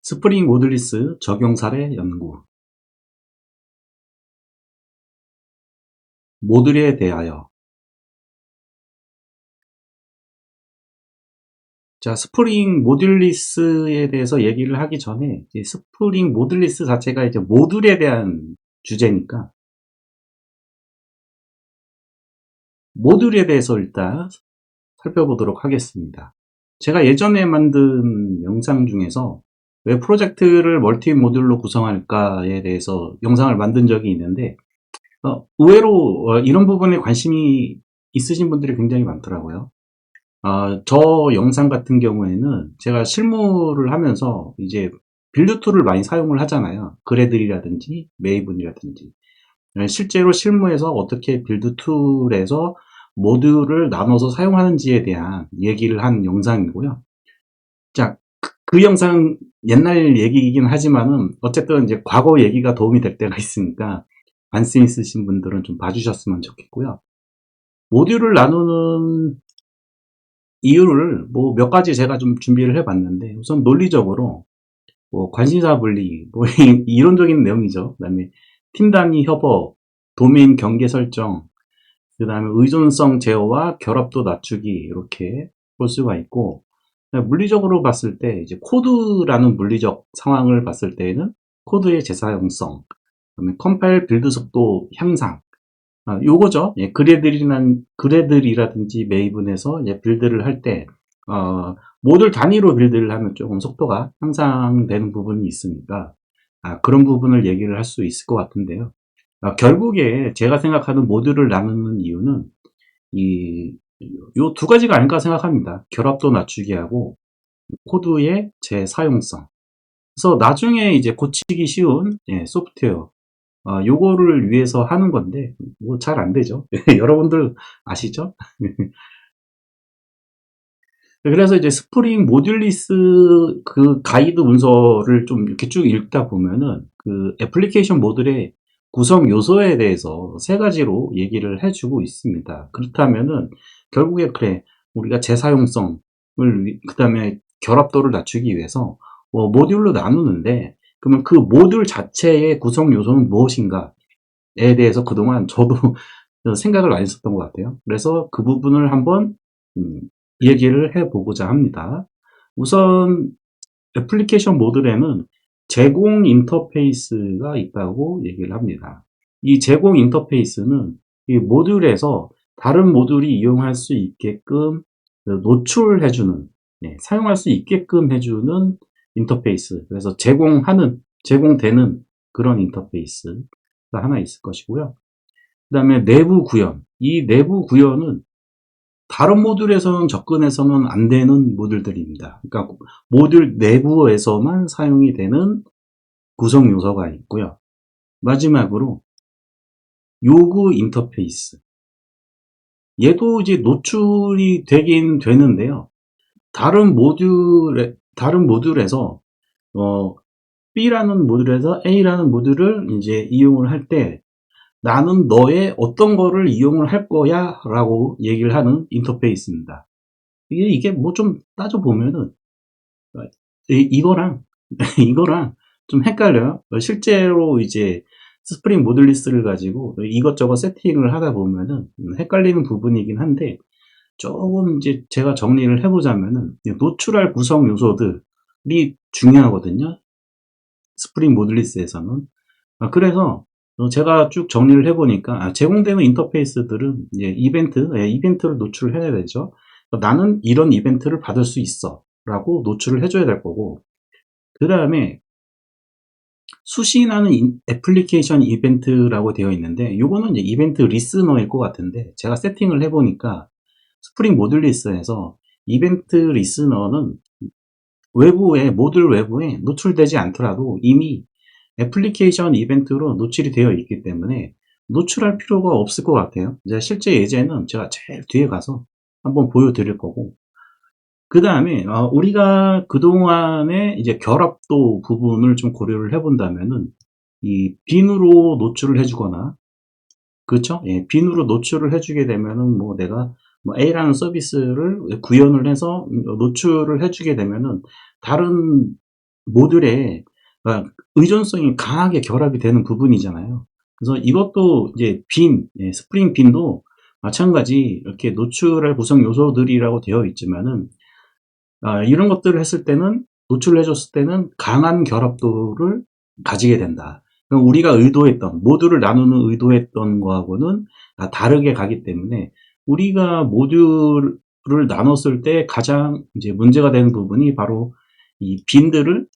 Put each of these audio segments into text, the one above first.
스프링 모듈리스 적용 사례 연구. 모듈에 대하여. 자, 스프링 모듈리스에 대해서 얘기를 하기 전에 스프링 모듈리스 자체가 이제 모듈에 대한 주제니까 모듈에 대해서 일단 살펴보도록 하겠습니다. 제가 예전에 만든 영상 중에서 왜 프로젝트를 멀티 모듈로 구성할까에 대해서 영상을 만든 적이 있는데 의외로 이런 부분에 관심이 있으신 분들이 굉장히 많더라고요. 저 영상 같은 경우에는 제가 실무를 하면서 이제 빌드 툴을 많이 사용을 하잖아요. 그래들이라든지 메이븐이라든지. 실제로 실무에서 어떻게 빌드 툴에서 모듈을 나눠서 사용하는지에 대한 얘기를 한 영상이고요. 자, 그 영상 옛날 얘기이긴 하지만은 어쨌든 이제 과거 얘기가 도움이 될 때가 있으니까 관심 있으신 분들은 좀 봐주셨으면 좋겠고요. 모듈을 나누는 이유를 뭐 몇 가지 제가 좀 준비를 해봤는데, 우선 논리적으로 뭐 관심사 분리, 뭐 이론적인 내용이죠. 그다음에 팀 단위 협업, 도메인 경계 설정, 그다음에 의존성 제어와 결합도 낮추기, 이렇게 볼 수가 있고, 물리적으로 봤을 때 이제 코드라는 물리적 상황을 봤을 때에는 코드의 재사용성, 그다음에 컴파일 빌드 속도 향상, 요거죠. 예, 그래들이라든지 메이븐에서 이제 빌드를 할 때, 모듈 단위로 빌드를 하면 조금 속도가 향상되는 부분이 있으니까, 그런 부분을 얘기를 할 수 있을 것 같은데요. 결국에 제가 생각하는 모듈을 나누는 이유는 요 두 가지가 아닐까 생각합니다. 결합도 낮추기 하고, 코드의 재사용성. 그래서 나중에 이제 고치기 쉬운 소프트웨어, 요거를 위해서 하는 건데 뭐 잘 안 되죠. 여러분들 아시죠? 그래서 이제 스프링 모듈리스 그 가이드 문서를 좀 이렇게 쭉 읽다 보면은 그 애플리케이션 모듈의 구성 요소에 대해서 세 가지로 얘기를 해주고 있습니다. 그렇다면은 결국에 그래, 우리가 재사용성을 그다음에 결합도를 낮추기 위해서 모듈로 나누는데, 그러면 그 모듈 자체의 구성 요소는 무엇인가에 대해서 그동안 저도 생각을 많이 했었던 것 같아요. 그래서 그 부분을 한번 음, 얘기를 해보고자 합니다. 우선 애플리케이션 모듈에는 제공 인터페이스가 있다고 얘기를 합니다. 이 제공 인터페이스는 이 모듈에서 다른 모듈이 이용할 수 있게끔 노출해주는, 사용할 수 있게끔 해주는 인터페이스. 그래서 제공되는 그런 인터페이스가 하나 있을 것이고요. 그 다음에 내부 구현. 이 내부 구현은 다른 모듈에서는 접근해서는 안 되는 모듈들입니다. 그러니까 모듈 내부에서만 사용이 되는 구성 요소가 있고요. 마지막으로 요구 인터페이스. 얘도 이제 노출이 되긴 되는데요. 다른 모듈에서 B라는 모듈에서 A라는 모듈을 이제 이용을 할 때 나는 너의 어떤 거를 이용을 할 거야 라고 얘기를 하는 인터페이스입니다. 이게 뭐 좀 따져보면은 이거랑 이거랑 좀 헷갈려요. 실제로 이제 스프링 모듈리스를 가지고 이것저것 세팅을 하다 보면은 헷갈리는 부분이긴 한데, 조금 이제 제가 정리를 해보자면은 노출할 구성 요소들이 중요하거든요. 스프링 모듈리스에서는. 그래서 제가 쭉 정리를 해보니까 제공되는 인터페이스들은 이제 이벤트를 노출을 해야 되죠. 나는 이런 이벤트를 받을 수 있어 라고 노출을 해줘야 될 거고, 그 다음에 수신하는 애플리케이션 이벤트라고 되어 있는데, 이거는 이제 이벤트 리스너일 것 같은데, 제가 세팅을 해보니까 스프링 모듈리스에서 이벤트 리스너는 모듈 외부에 노출되지 않더라도 이미 애플리케이션 이벤트로 노출이 되어 있기 때문에 노출할 필요가 없을 것 같아요. 이제 실제 예제는 제가 제일 뒤에 가서 한번 보여드릴 거고, 그 다음에 우리가 그동안에 이제 결합도 부분을 좀 고려를 해본다면은 이 빈으로 노출을 해주거나, 그렇죠? 예, 빈으로 노출을 해주게 되면은 뭐 내가 뭐 A라는 서비스를 구현을 해서 노출을 해주게 되면은 다른 모듈에 의존성이 강하게 결합이 되는 부분이잖아요. 그래서 이것도 이제 스프링 빈도 마찬가지 이렇게 노출할 구성 요소들이라고 되어 있지만은 이런 것들을 했을 때는 노출을 해줬을 때는 강한 결합도를 가지게 된다. 그럼 우리가 의도했던 모듈을 나누는 의도했던 거하고는 다르게 가기 때문에 우리가 모듈을 나눴을 때 가장 이제 문제가 되는 부분이 바로 이 빈들을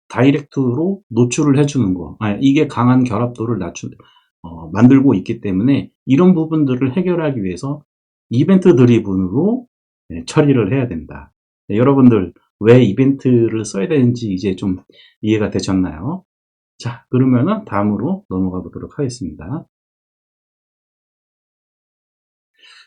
다이렉트로 노출을 해주는 거. 이게 강한 결합도를 만들고 있기 때문에 이런 부분들을 해결하기 위해서 이벤트 드리븐으로 처리를 해야 된다. 여러분들 왜 이벤트를 써야 되는지 이제 좀 이해가 되셨나요? 자, 그러면은 다음으로 넘어가 보도록 하겠습니다.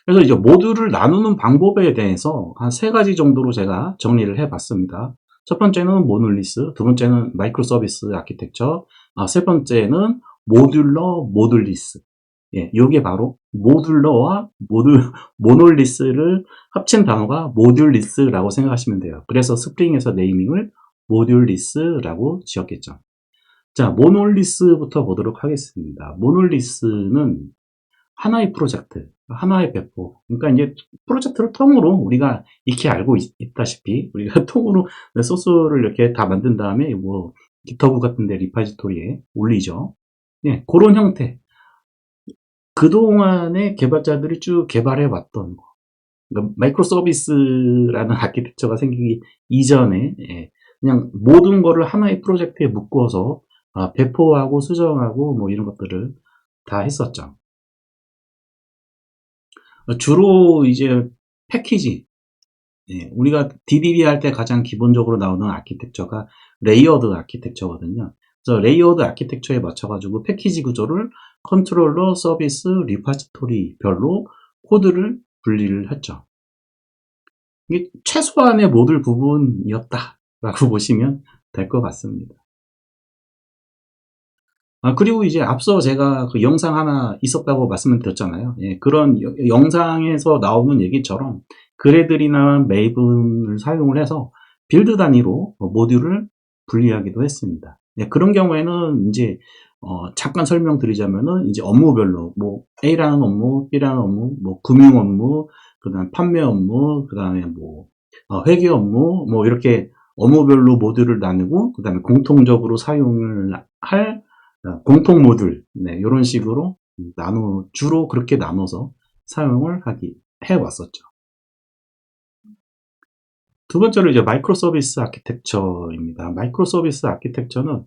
그래서 이제 모듈을 나누는 방법에 대해서 한 3가지 정도로 제가 정리를 해 봤습니다. 첫 번째는 모놀리스, 두 번째는 마이크로 서비스 아키텍처, 세 번째는 모듈리스. 예, 요게 바로 모듈러와 모놀리스를 합친 단어가 모듈리스라고 생각하시면 돼요. 그래서 스프링에서 네이밍을 모듈리스라고 지었겠죠. 자, 모놀리스부터 보도록 하겠습니다. 모놀리스는 하나의 프로젝트, 하나의 배포. 그러니까 이제 프로젝트를 통으로 우리가 익히 알고 있다시피 우리가 통으로 소스를 이렇게 다 만든 다음에 뭐 깃허브 같은데 리파지토리에 올리죠. 예, 그런 형태. 그동안에 개발자들이 쭉 개발해 왔던 거. 그러니까 마이크로 서비스라는 아키텍처가 생기기 이전에 그냥 모든 거를 하나의 프로젝트에 묶어서 배포하고 수정하고 뭐 이런 것들을 다 했었죠. 주로 이제 패키지, 우리가 DDD 할 때 가장 기본적으로 나오는 아키텍처가 레이어드 아키텍처거든요. 그래서 레이어드 아키텍처에 맞춰가지고 패키지 구조를 컨트롤러, 서비스, 리파지토리 별로 코드를 분리를 했죠. 이게 최소한의 모듈 부분이었다라고 보시면 될 것 같습니다. 그리고 이제 앞서 제가 그 영상 하나 있었다고 말씀을 드렸잖아요. 예, 그런 영상에서 나오는 얘기처럼 그래들이나 메이븐을 사용을 해서 빌드 단위로 모듈을 분리하기도 했습니다. 예, 그런 경우에는 이제 잠깐 설명드리자면은 이제 업무별로 뭐 A라는 업무, B라는 업무, 뭐 금융 업무, 그다음 판매 업무, 그다음에 뭐 회계 업무, 뭐 이렇게 업무별로 모듈을 나누고 그다음에 공통적으로 사용을 할 공통 모듈, 이런 식으로 주로 그렇게 나눠서 사용을 해왔었죠. 두 번째로 이제 마이크로 서비스 아키텍처입니다. 마이크로 서비스 아키텍처는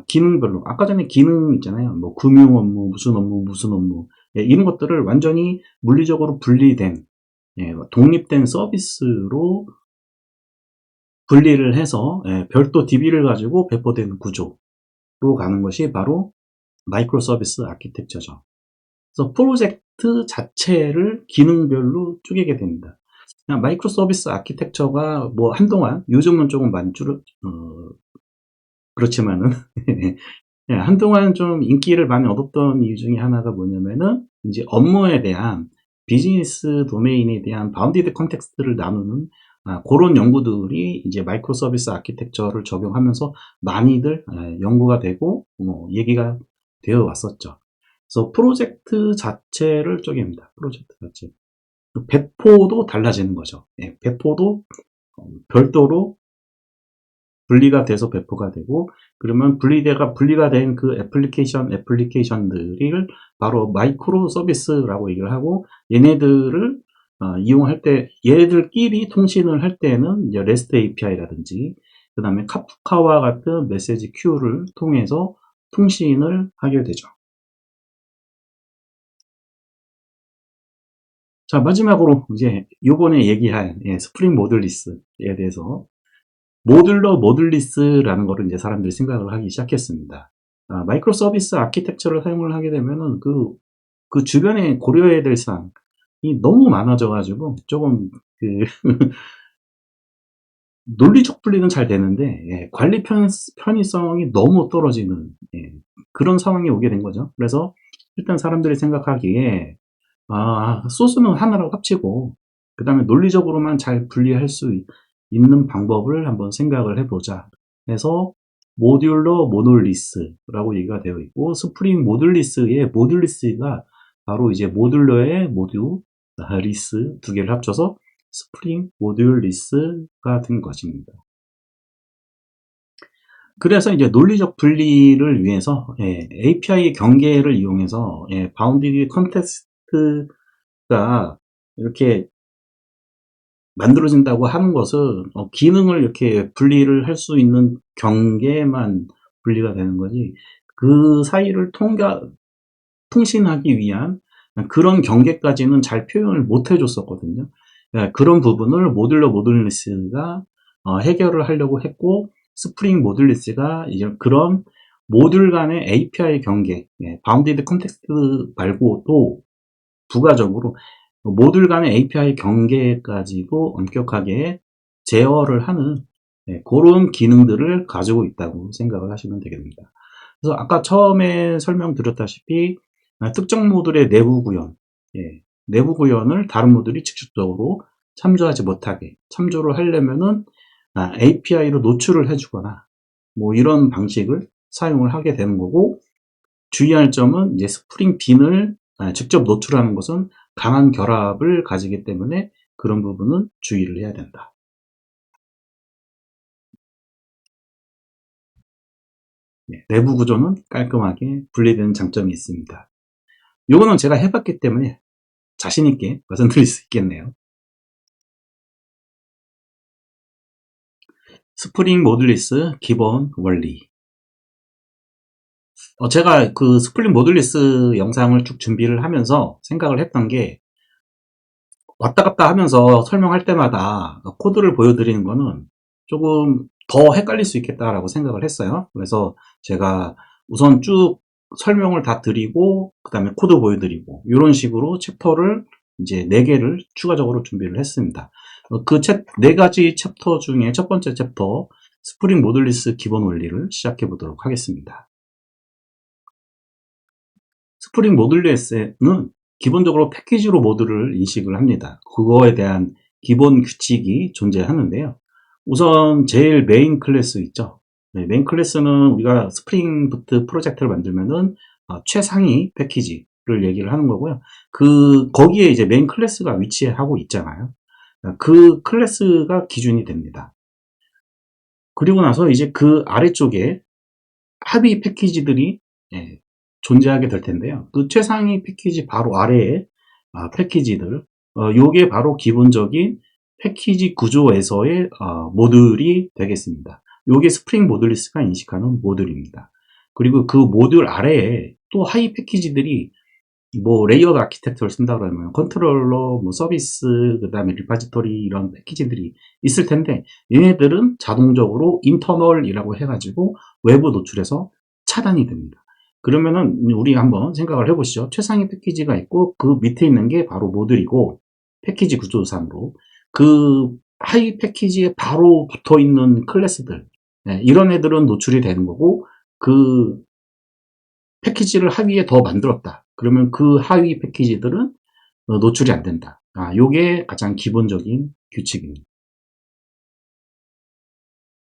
기능별로, 아까 전에 기능 있잖아요. 뭐 금융 업무, 무슨 업무, 이런 것들을 완전히 물리적으로 분리된, 독립된 서비스로 분리를 해서 별도 DB를 가지고 배포되는 구조로 가는 것이 바로 마이크로 서비스 아키텍처죠. 그래서 프로젝트 자체를 기능별로 쪼개게 됩니다. 마이크로 서비스 아키텍처가 뭐 한동안, 요즘은 조금 많이 그렇지만은 한동안 좀 인기를 많이 얻었던 이유 중에 하나가 뭐냐면은 이제 업무에 대한 비즈니스 도메인에 대한 바운디드 컨텍스트를 나누는 그런 연구들이 이제 마이크로 서비스 아키텍처를 적용하면서 많이들 연구가 되고 얘기가 되어 왔었죠. 그래서 프로젝트 자체를 쪼갭니다. 프로젝트 자체. 배포도 달라지는 거죠. 배포도 별도로 분리가 돼서 배포가 되고, 그러면 분리가 된 그 애플리케이션들을 바로 마이크로 서비스라고 얘기를 하고, 얘네들을 이용할 때, 얘네들끼리 통신을 할 때는 이제 REST API라든지, 그 다음에 카프카와 같은 메시지 큐를 통해서 통신을 하게 되죠. 자, 마지막으로 이제 요번에 얘기할 스프링 모듈리스에 대해서 모듈리스라는 거를 이제 사람들이 생각을 하기 시작했습니다. 마이크로 서비스 아키텍처를 사용을 하게 되면은 그 주변에 고려해야 될 사항이 너무 많아져가지고 조금 논리적 분리는 잘 되는데 관리 편의성이 너무 떨어지는 그런 상황이 오게 된 거죠. 그래서 일단 사람들이 생각하기에 소스는 하나로 합치고 그 다음에 논리적으로만 잘 분리할 수 있는 방법을 한번 생각을 해보자. 해서 모듈러 모놀리스라고 얘기가 되어 있고, 스프링 모듈리스의 모듈리스가 바로 이제 모듈러의 리스 두 개를 합쳐서 스프링 모듈리스가 된 것입니다. 그래서 이제 논리적 분리를 위해서 API의 경계를 이용해서 바운디드 컨텍스트가 이렇게 만들어진다고 하는 것은 기능을 이렇게 분리를 할 수 있는 경계만 분리가 되는 거지, 그 사이를 통신하기 위한 그런 경계까지는 잘 표현을 못 해줬었거든요. 그런 부분을 모듈러 모듈리스가 해결을 하려고 했고, 스프링 모듈리스가 이제 그런 모듈 간의 API 경계, 바운디드 컨텍스트 말고 또 부가적으로 모듈 간의 API 경계까지도 엄격하게 제어를 하는 그런 기능들을 가지고 있다고 생각을 하시면 되겠습니다. 그래서 아까 처음에 설명드렸다시피 특정 모듈의 내부 구현, 내부 구현을 다른 모듈이 직접적으로 참조하지 못하게 참조를 하려면은 API로 노출을 해주거나 뭐 이런 방식을 사용을 하게 되는 거고, 주의할 점은 이제 스프링 빈을 직접 노출하는 것은 강한 결합을 가지기 때문에 그런 부분은 주의를 해야 된다. 내부 구조는 깔끔하게 분리되는 장점이 있습니다. 이거는 제가 해봤기 때문에 자신있게 말씀드릴 수 있겠네요. 스프링 모듈리스 기본 원리. 제가 그 스프링 모듈리스 영상을 쭉 준비를 하면서 생각을 했던 게, 왔다 갔다 하면서 설명할 때마다 코드를 보여드리는 거는 조금 더 헷갈릴 수 있겠다라고 생각을 했어요. 그래서 제가 우선 쭉 설명을 다 드리고 그 다음에 코드 보여드리고 이런 식으로 챕터를 이제 4개를 추가적으로 준비를 했습니다. 그 4가지 챕터 중에 첫 번째 챕터 스프링 모듈리스 기본 원리를 시작해 보도록 하겠습니다. 스프링 모듈리스는 기본적으로 패키지로 모듈을 인식을 합니다. 그거에 대한 기본 규칙이 존재하는데요. 우선 제일 메인 클래스 있죠. 메인 클래스는 우리가 스프링 부트 프로젝트를 만들면은 최상위 패키지를 얘기를 하는 거고요. 거기에 이제 메인 클래스가 위치하고 있잖아요. 그 클래스가 기준이 됩니다. 그리고 나서 이제 그 아래쪽에 합의 패키지들이 존재하게 될 텐데요. 그 최상위 패키지 바로 아래에 패키지들, 요게 바로 기본적인 패키지 구조에서의 모듈이 되겠습니다. 요게 스프링 모듈리스가 인식하는 모듈입니다. 그리고 그 모듈 아래에 또 하위 패키지들이 뭐 레이어드 아키텍처를 쓴다 그러면 컨트롤러, 뭐 서비스, 그 다음에 리파지토리 이런 패키지들이 있을 텐데, 얘네들은 자동적으로 인터널이라고 해가지고 외부 노출에서 차단이 됩니다. 그러면은 우리 한번 생각을 해보시죠. 최상위 패키지가 있고 그 밑에 있는 게 바로 모듈이고, 패키지 구조상으로 그 하위 패키지에 바로 붙어 있는 클래스들, 이런 애들은 노출이 되는 거고, 그 패키지를 하위에 더 만들었다 그러면 그 하위 패키지들은 노출이 안 된다. 요게 가장 기본적인 규칙입니다.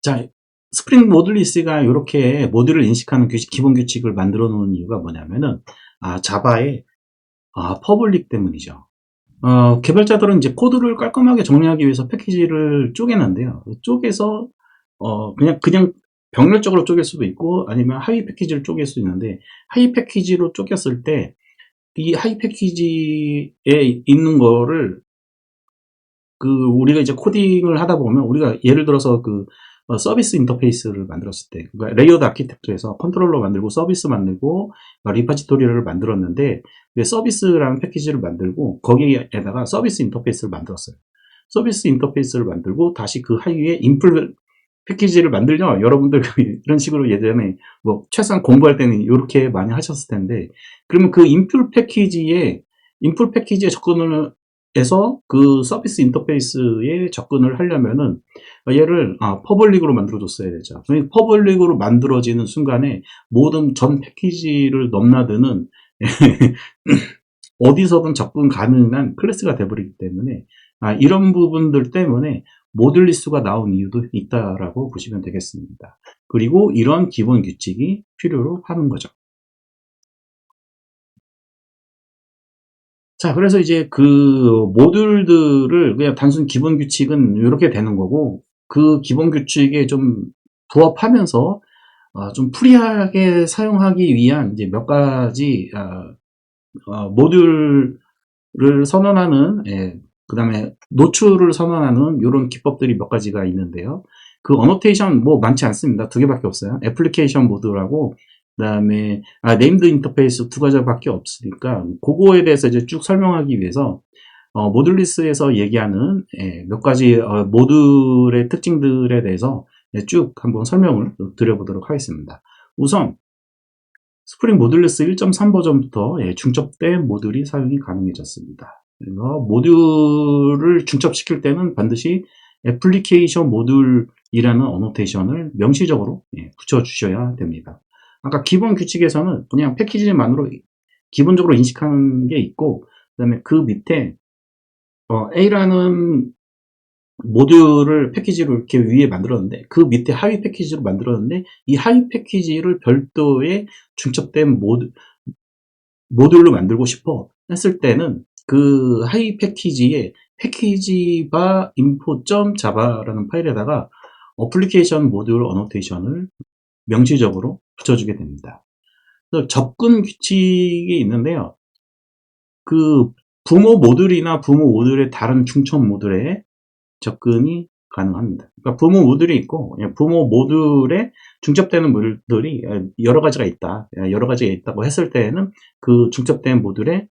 자, 스프링 모듈리스가 이렇게 모듈을 인식하는 기본 규칙을 만들어 놓은 이유가 뭐냐면은 자바의 퍼블릭 때문이죠. 개발자들은 이제 코드를 깔끔하게 정리하기 위해서 패키지를 쪼개는데요. 쪼개서 그냥 병렬적으로 쪼갤 수도 있고 아니면 하위 패키지를 쪼갤 수도 있는데, 하위 패키지로 쪼갰을 때 이 하위 패키지에 있는 거를 우리가 이제 코딩을 하다 보면, 우리가 예를 들어서 서비스 인터페이스를 만들었을 때, 그러니까 레이어드 아키텍처에서 컨트롤러 만들고 서비스 만들고 리파지토리를 만들었는데, 서비스라는 패키지를 만들고 거기에다가 서비스 인터페이스를 만들었어요. 서비스 인터페이스를 만들고 다시 그 하위에 인풀 패키지를 만들죠. 여러분들 이런 식으로 예전에 뭐 최소한 공부할 때는 이렇게 많이 하셨을 텐데, 그러면 그 인풀 패키지에 접근을 해서 그 서비스 인터페이스에 접근을 하려면은 얘를 퍼블릭으로 만들어줬어야 되죠. 퍼블릭으로 만들어지는 순간에 모든 전 패키지를 넘나드는 어디서든 접근 가능한 클래스가 돼버리기 때문에 이런 부분들 때문에 모듈리스트가 나온 이유도 있다라고 보시면 되겠습니다. 그리고 이런 기본 규칙이 필요로 하는 거죠. 자, 그래서 이제 그 모듈들을 그냥 단순 기본 규칙은 이렇게 되는 거고, 그 기본 규칙에 좀 부합하면서 좀 프리하게 사용하기 위한 이제 몇 가지 모듈을 선언하는, 그 다음에 노출을 선언하는 이런 기법들이 몇 가지가 있는데요. 그 어노테이션 뭐 많지 않습니다. 두 개밖에 없어요. 애플리케이션 모듈하고 그 다음에 네임드 인터페이스 두 가지밖에 없으니까 그거에 대해서 이제 쭉 설명하기 위해서 모듈리스트에서 얘기하는 몇 가지 모듈의 특징들에 대해서 쭉 한번 설명을 드려보도록 하겠습니다. 우선 스프링 모듈리스 1.3 버전부터 중첩된 모듈이 사용이 가능해졌습니다. 그래서 모듈을 중첩시킬 때는 반드시 애플리케이션 모듈이라는 어노테이션을 명시적으로 붙여주셔야 됩니다. 아까 기본 규칙에서는 그냥 패키지만으로 기본적으로 인식하는 게 있고, 그 다음에 그 밑에 A라는 모듈을 패키지로 이렇게 위에 만들었는데 그 밑에 하위 패키지로 만들었는데 이 하위 패키지를 별도의 중첩된 모듈로 만들고 싶어 했을 때는 그 하위 패키지에 패키지바 info.java라는 파일에다가 어플리케이션 모듈 어노테이션을 명시적으로 붙여주게 됩니다. 접근 규칙이 있는데요. 그 부모 모듈이나 부모 모듈의 다른 중첩 모듈에 접근이 가능합니다. 그러니까 부모 모듈이 있고 부모 모듈에 중첩되는 모듈들이 여러 가지가 있다고 했을 때에는 그 중첩된 모듈에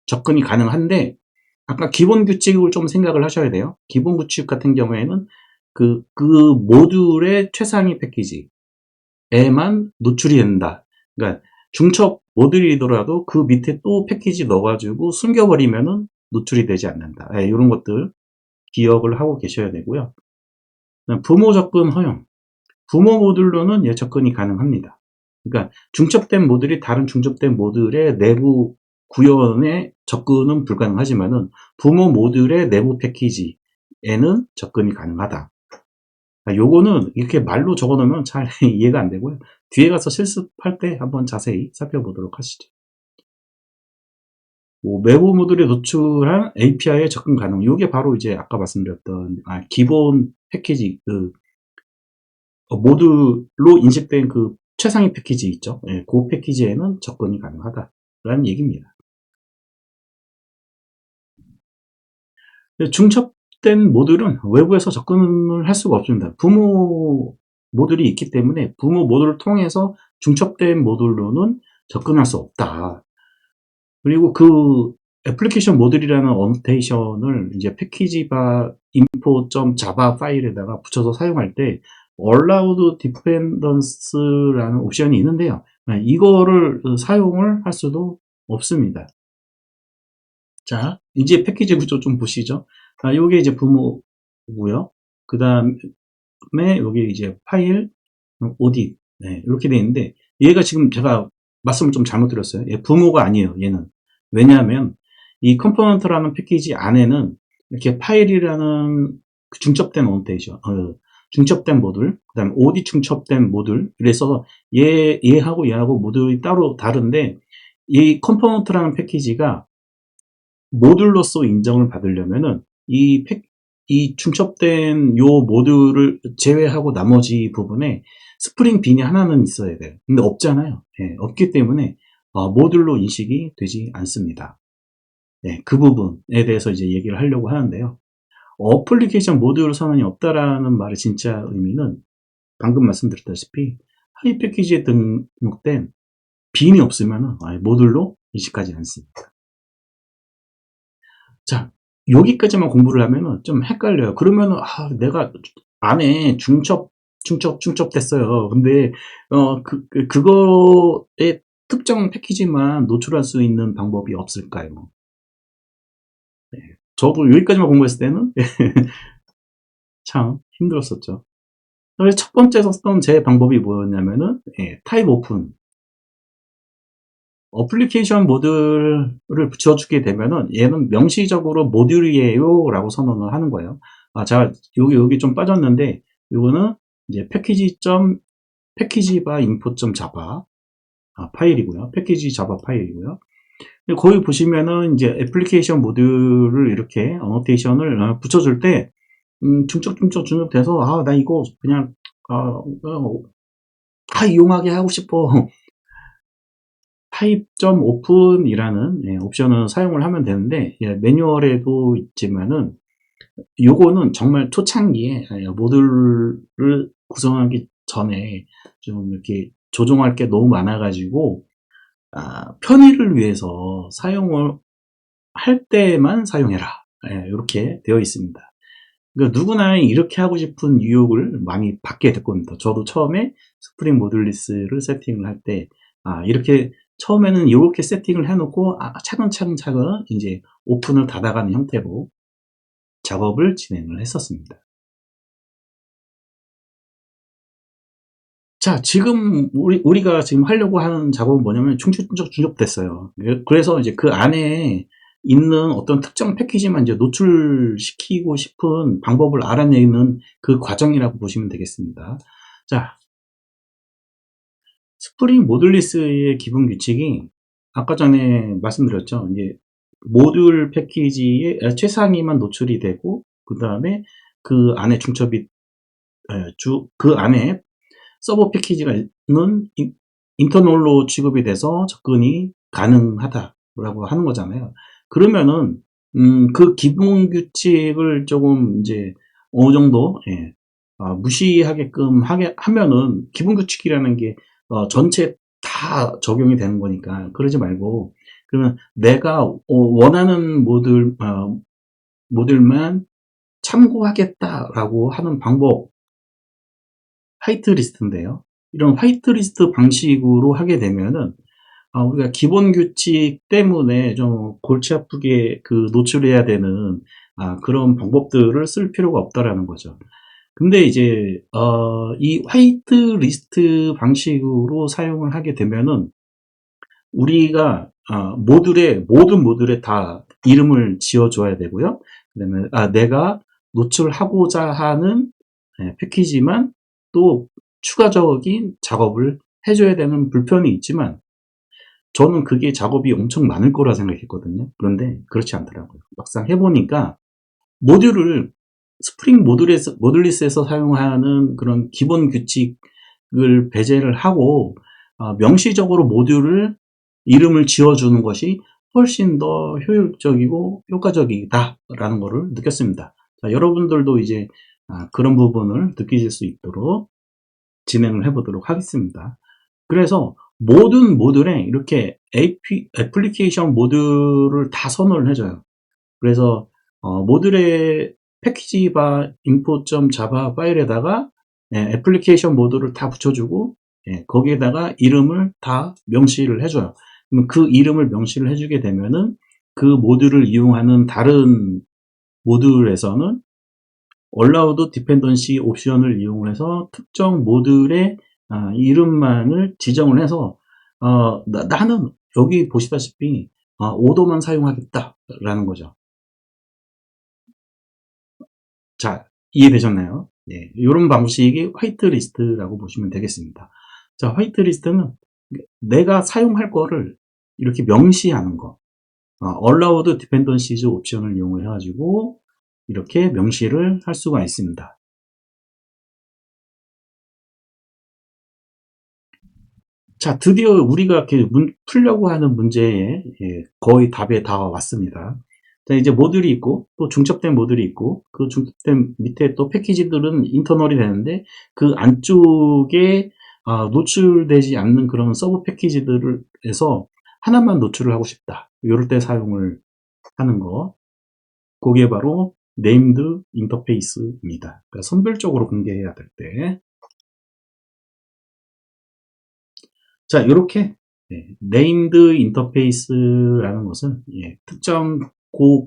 접근이 가능한데, 아까 기본 규칙을 좀 생각을 하셔야 돼요. 기본 규칙 같은 경우에는 그 모듈의 최상위 패키지에만 노출이 된다. 그러니까 중첩 모듈이더라도 그 밑에 또 패키지 넣어가지고 숨겨버리면은 노출이 되지 않는다. 이런 것들 기억을 하고 계셔야 되고요. 부모 접근 허용. 부모 모듈로는 접근이 가능합니다. 그러니까 중첩된 모듈이 다른 중첩된 모듈의 내부 구현에 접근은 불가능하지만은 부모 모듈의 내부 패키지에는 접근이 가능하다. 요거는 이렇게 말로 적어 놓으면 잘 이해가 안 되고요. 뒤에 가서 실습할 때 한번 자세히 살펴보도록 하시죠. 외부 모듈에 노출한 API에 접근 가능. 이게 바로 이제 아까 말씀드렸던 기본 패키지 모듈로 인식된 그 최상위 패키지 있죠. 그 패키지에는 접근이 가능하다라는 얘기입니다. 중첩된 모듈은 외부에서 접근을 할 수가 없습니다. 부모 모듈이 있기 때문에 부모 모듈을 통해서 중첩된 모듈로는 접근할 수 없다. 그리고 그 애플리케이션 모듈이라는 어노테이션을 이제 패키지바 info.java 파일에다가 붙여서 사용할 때 allowed dependence라는 옵션이 있는데요. 이거를 사용을 할 수도 없습니다. 자, 이제 패키지 구조 좀 보시죠. 요게 이제 부모고요. 그 다음에 여기 이제 파일, 오디, 이렇게 돼 있는데 얘가 지금 제가 말씀을 좀 잘못 드렸어요. 얘 부모가 아니에요, 얘는. 왜냐하면 이 컴포넌트라는 패키지 안에는 이렇게 파일이라는 중첩된 어노테이션, 중첩된 모듈, 그 다음에 OD 중첩된 모듈, 그래서 얘하고 얘하고 모듈이 따로 다른데 이 컴포넌트라는 패키지가 모듈로서 인정을 받으려면은 이 중첩된 요 모듈을 제외하고 나머지 부분에 스프링 빈이 하나는 있어야 돼요. 근데 없잖아요. 없기 때문에 모듈로 인식이 되지 않습니다. 그 부분에 대해서 이제 얘기를 하려고 하는데요. 어플리케이션 모듈 선언이 없다라는 말의 진짜 의미는 방금 말씀드렸다시피 하위 패키지에 등록된 빈이 없으면 모듈로 인식하지 않습니다. 자, 여기까지만 공부를 하면은 좀 헷갈려요. 그러면은 내가 안에 중첩됐어요. 근데 그거의 특정 패키지만 노출할 수 있는 방법이 없을까요? 저도 여기까지만 공부했을 때는 참 힘들었었죠. 그래서 첫 번째 썼던 제 방법이 뭐였냐면은 타입 오픈. 어플리케이션 모듈을 붙여주게 되면은 얘는 명시적으로 모듈이에요 라고 선언을 하는 거예요. 자, 여기 좀 빠졌는데, 요거는 이제 패키지 바 인포.java 파일이고요. 패키지 자바 파일이고요. 거기 보시면은 이제 애플리케이션 모듈을 이렇게 어노테이션을 붙여줄 때, 중첩 돼서, 나 이거 그냥, 다 이용하게 하고 싶어. 타입.open이라는 옵션을 사용을 하면 되는데, 매뉴얼에도 있지만은, 요거는 정말 초창기에 모듈을 구성하기 전에 좀 이렇게 조정할 게 너무 많아가지고, 편의를 위해서 사용을 할 때만 사용해라. 이렇게 되어 있습니다. 그러니까 누구나 이렇게 하고 싶은 유혹을 많이 받게 될 겁니다. 저도 처음에 스프링 모듈리스를 세팅을 할 때, 이렇게 처음에는 이렇게 세팅을 해놓고, 차근차근 이제 오픈을 닫아가는 형태로 작업을 진행을 했었습니다. 자, 지금 우리가 지금 하려고 하는 작업은 뭐냐면 중첩됐어요. 그래서 이제 그 안에 있는 어떤 특정 패키지만 이제 노출시키고 싶은 방법을 알아내는 그 과정이라고 보시면 되겠습니다. 자, 스프링 모듈리스의 기본 규칙이 아까 전에 말씀드렸죠. 이제 모듈 패키지의 최상위만 노출이 되고, 그 다음에 그 안에 그 안에 서버 패키지는 인터널로 취급이 돼서 접근이 가능하다라고 하는 거잖아요. 그러면은 그 기본 규칙을 조금 이제 어느 정도 무시하게끔 하면은 기본 규칙이라는 게 전체 다 적용이 되는 거니까 그러지 말고, 그러면 내가 원하는 모듈만 참고하겠다라고 하는 방법, 화이트리스트인데요. 이런 화이트리스트 방식으로 하게 되면은 우리가 기본 규칙 때문에 좀 골치 아프게 노출해야 되는 그런 방법들을 쓸 필요가 없다라는 거죠. 근데 이제 이 화이트리스트 방식으로 사용을 하게 되면은 우리가 모든 모듈에 다 이름을 지어줘야 되고요. 그다음에 내가 노출하고자 하는 패키지만 또 추가적인 작업을 해줘야 되는 불편이 있지만, 저는 그게 작업이 엄청 많을 거라 생각했거든요. 그런데 그렇지 않더라고요. 막상 해보니까 모듈을 스프링 모듈리스에서 사용하는 그런 기본 규칙을 배제를 하고 명시적으로 모듈을 이름을 지어주는 것이 훨씬 더 효율적이고 효과적이다라는 것을 느꼈습니다. 자, 여러분들도 이제 그런 부분을 느끼실 수 있도록 진행을 해보도록 하겠습니다. 그래서 모든 모듈에 이렇게 애플리케이션 모듈을 다 선언을 해줘요. 그래서 모듈의 패키지 바 info.java 파일에다가 애플리케이션 모듈을 다 붙여주고, 거기에다가 이름을 다 명시를 해줘요. 그러면 그 이름을 명시를 해주게 되면은 그 모듈을 이용하는 다른 모듈에서는 allowed dependency 옵션을 이용해서 특정 모듈의 이름만을 지정을 해서 나는 여기 보시다시피 오더만 사용하겠다라는 거죠. 자, 이해되셨나요? 네, 이런 방식이 화이트리스트라고 보시면 되겠습니다. 자, 화이트리스트는 내가 사용할 거를 이렇게 명시하는 거, allowed dependencies 옵션을 이용해 가지고 이렇게 명시를 할 수가 있습니다. 자, 드디어 우리가 이렇게 풀려고 하는 문제에 거의 답에 다 왔습니다. 자, 이제 모듈이 있고, 또 중첩된 모듈이 있고, 그 중첩된 밑에 또 패키지들은 인터널이 되는데, 그 안쪽에 노출되지 않는 그런 서브 패키지들에서 하나만 노출을 하고 싶다. 이럴 때 사용을 하는 거. 그게 바로 named interface입니다. 그러니까 선별적으로 공개해야 될 때. 자, 이렇게 named interface라는 것은 특정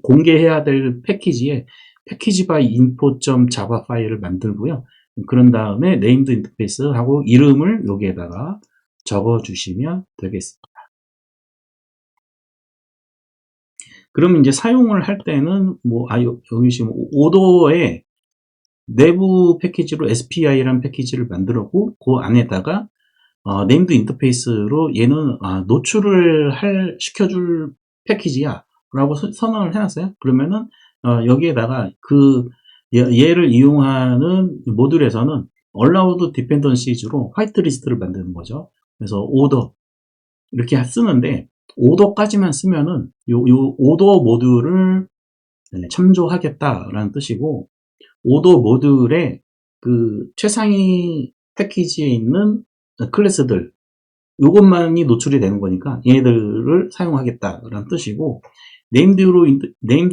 공개해야 될 패키지에 패키지 by info.java 파일을 만들고요. 그런 다음에 named interface하고 이름을 여기에다가 적어 주시면 되겠습니다. 그러면 이제 사용을 할 때는 여기 지금 오더에 내부 패키지로 SPI라는 패키지를 만들었고 그 안에다가 네임드 인터페이스로 얘는 노출을 시켜줄 패키지야 라고 선언을 해놨어요. 그러면은 여기에다가 얘를 이용하는 모듈에서는 allowed dependencies로 화이트리스트를 만드는 거죠. 그래서 오더 이렇게 쓰는데 오더까지만 쓰면은 요 오더 모듈을 참조하겠다라는 뜻이고, 오더 모듈의 그 최상위 패키지에 있는 클래스들 요것만이 노출이 되는 거니까 얘네들을 사용하겠다라는 뜻이고, 네임드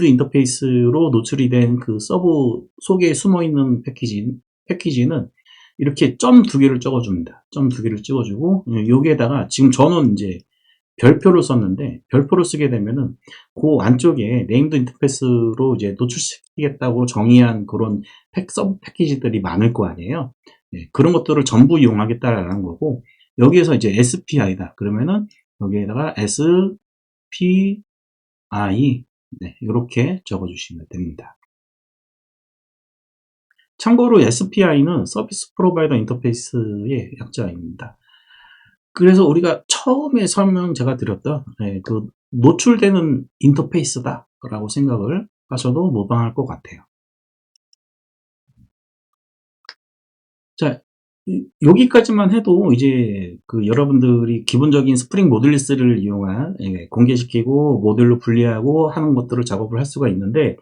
인터페이스로 노출이 된 그 서브 속에 숨어 있는 패키지는 이렇게 점 두 개를 적어줍니다. 점 두 개를 찍어주고, 여기에다가 지금 저는 이제 별표를 썼는데, 별표를 쓰게 되면은 그 안쪽에 네임드 인터페이스로 이제 노출시키겠다고 정의한 그런 서브 패키지들이 많을 거 아니에요. 네, 그런 것들을 전부 이용하겠다라는 거고, 여기에서 이제 SPI다 그러면은 여기에다가 SPI 이렇게 적어주시면 됩니다. 참고로 SPI는 서비스 프로바이더 인터페이스의 약자입니다. 그래서 우리가 처음에 설명 제가 드렸던 그 노출되는 인터페이스다 라고 생각을 하셔도 무방할 것 같아요. 자, 여기까지만 해도 이제 그 여러분들이 기본적인 스프링 모듈리스를 이용한 공개시키고 모듈로 분리하고 하는 것들을 작업을 할 수가 있는데,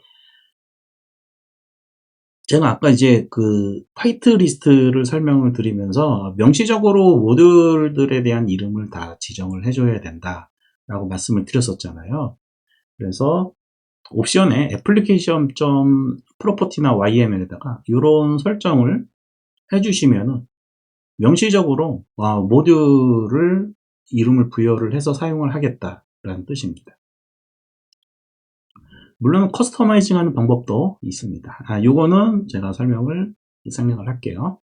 제가 아까 이제 그 화이트 리스트를 설명을 드리면서 명시적으로 모듈들에 대한 이름을 다 지정을 해줘야 된다라고 말씀을 드렸었잖아요. 그래서 옵션에 application.property나 ym에다가 이런 설정을 해주시면은 명시적으로 모듈을 이름을 부여를 해서 사용을 하겠다라는 뜻입니다. 물론 커스터마이징 하는 방법도 있습니다. 요거는 제가 설명을 할게요.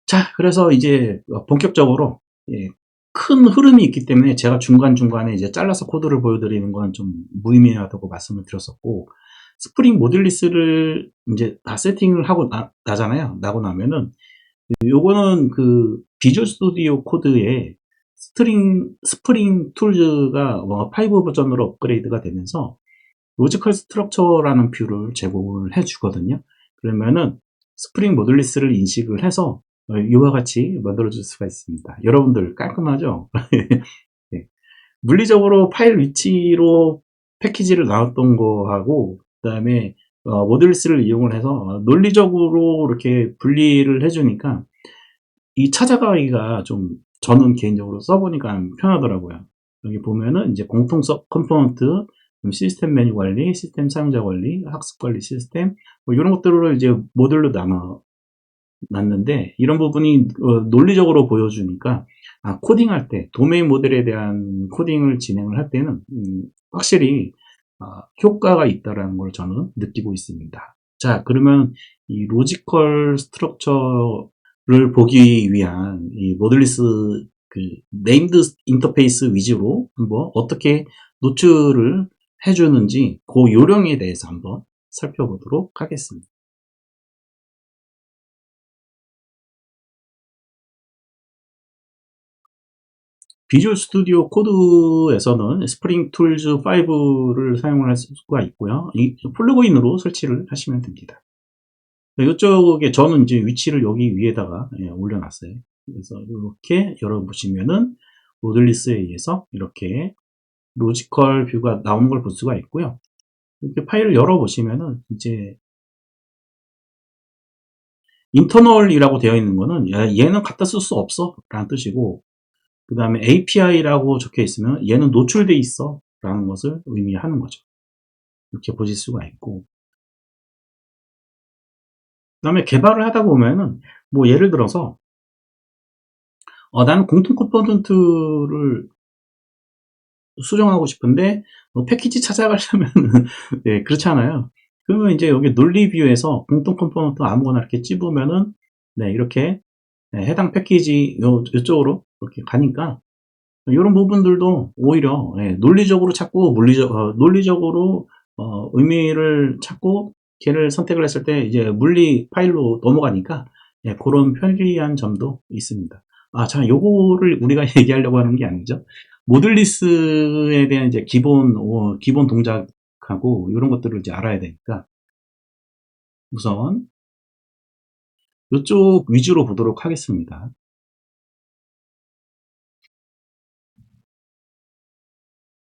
자, 그래서 이제 본격적으로 큰 흐름이 있기 때문에 제가 중간중간에 이제 잘라서 코드를 보여드리는 건 좀 무의미하다고 말씀을 드렸었고, 스프링 모듈리스를 이제 다 세팅을 하고 나고 나면은 요거는 그 비주얼 스튜디오 코드에 스프링 툴즈가 5 버전으로 업그레이드가 되면서 로지컬 스트럭처라는 뷰를 제공을 해주거든요. 그러면은 스프링 모듈리스를 인식을 해서 이와 같이 만들어줄 수가 있습니다. 여러분들 깔끔하죠? 네. 물리적으로 파일 위치로 패키지를 나눴던 거하고, 그 다음에 모듈리스를 이용을 해서 논리적으로 이렇게 분리를 해주니까 이 찾아가기가 좀 저는 개인적으로 써보니까 편하더라고요. 여기 보면은 이제 공통 컴포넌트, 시스템 메뉴 관리, 시스템 사용자 관리, 학습 관리 시스템, 이런 것들을 이제 모듈로 놨는데, 이런 부분이 논리적으로 보여주니까 코딩할 때 도메인 모델에 대한 코딩을 진행을 할 때는 확실히 효과가 있다라는 걸 저는 느끼고 있습니다. 자, 그러면 이 로지컬 스트럭처를 보기 위한 이 모듈리스 그 네임드 인터페이스 위주로 한번 어떻게 노출을 해주는지 그 요령에 대해서 한번 살펴보도록 하겠습니다. 비주얼 스튜디오 코드에서는 스프링 툴즈 5를 사용을 할 수가 있고요. 이 플러그인으로 설치를 하시면 됩니다. 이쪽에 저는 이제 위치를 여기 위에다가 올려놨어요. 그래서 이렇게 열어보시면은 모듈리스에 의해서 이렇게 로지컬 뷰가 나오는 걸 볼 수가 있고요. 이렇게 파일을 열어보시면은 이제 인터널이라고 되어 있는 거는 얘는 갖다 쓸 수 없어 라는 뜻이고, 그 다음에 API라고 적혀 있으면 얘는 노출돼 있어 라는 것을 의미하는 거죠. 이렇게 보실 수가 있고, 그 다음에 개발을 하다 보면은 뭐 예를 들어서 나는 공통 컴포넌트를 수정하고 싶은데 패키지 찾아가려면 네, 그렇잖아요. 그러면 이제 여기 논리 뷰에서 공통 컴포넌트 아무거나 이렇게 찝으면은 이렇게 해당 패키지 이쪽으로 이렇게 가니까 이런 부분들도 오히려 논리적으로 찾고 논리적으로 의미를 찾고 걔를 선택을 했을 때 이제 물리 파일로 넘어가니까 예, 그런 편리한 점도 있습니다. 자, 요거를 우리가 얘기하려고 하는 게 아니죠. 모듈리스에 대한 이제 기본 동작하고 이런 것들을 이제 알아야 되니까 우선 이쪽 위주로 보도록 하겠습니다.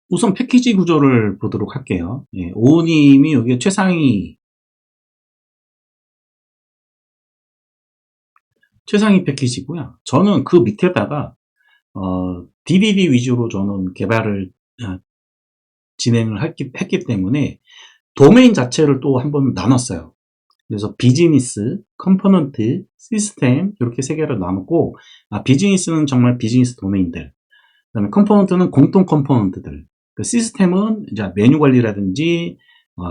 우선 패키지 구조를 보도록 할게요. 예, 오우님이 여기 최상위 패키지고요. 저는 그 밑에다가 DDD 위주로 저는 개발을 진행을 했기 때문에 도메인 자체를 또 한번 나눴어요. 그래서 비즈니스, 컴포넌트, 시스템 이렇게 세 개로 나누고 비즈니스는 정말 비즈니스 도메인들, 그다음에 컴포넌트는 공통 컴포넌트들, 그 시스템은 이제 메뉴 관리라든지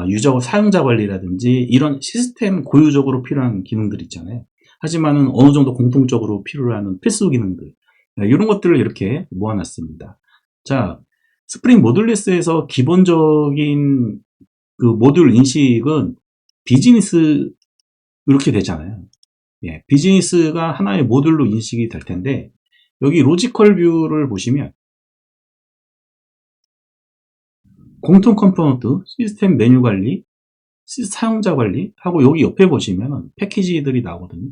유저 사용자 관리라든지 이런 시스템 고유적으로 필요한 기능들 있잖아요. 하지만은 어느 정도 공통적으로 필요한 필수 기능들 이런 것들을 이렇게 모아놨습니다. 자, 스프링 모듈리스에서 기본적인 그 모듈 인식은 비즈니스 이렇게 되잖아요. 예, 비즈니스가 하나의 모듈로 인식이 될 텐데 여기 로지컬 뷰를 보시면 공통 컴포넌트, 시스템 메뉴 관리, 사용자 관리 하고 여기 옆에 보시면 패키지들이 나오거든요.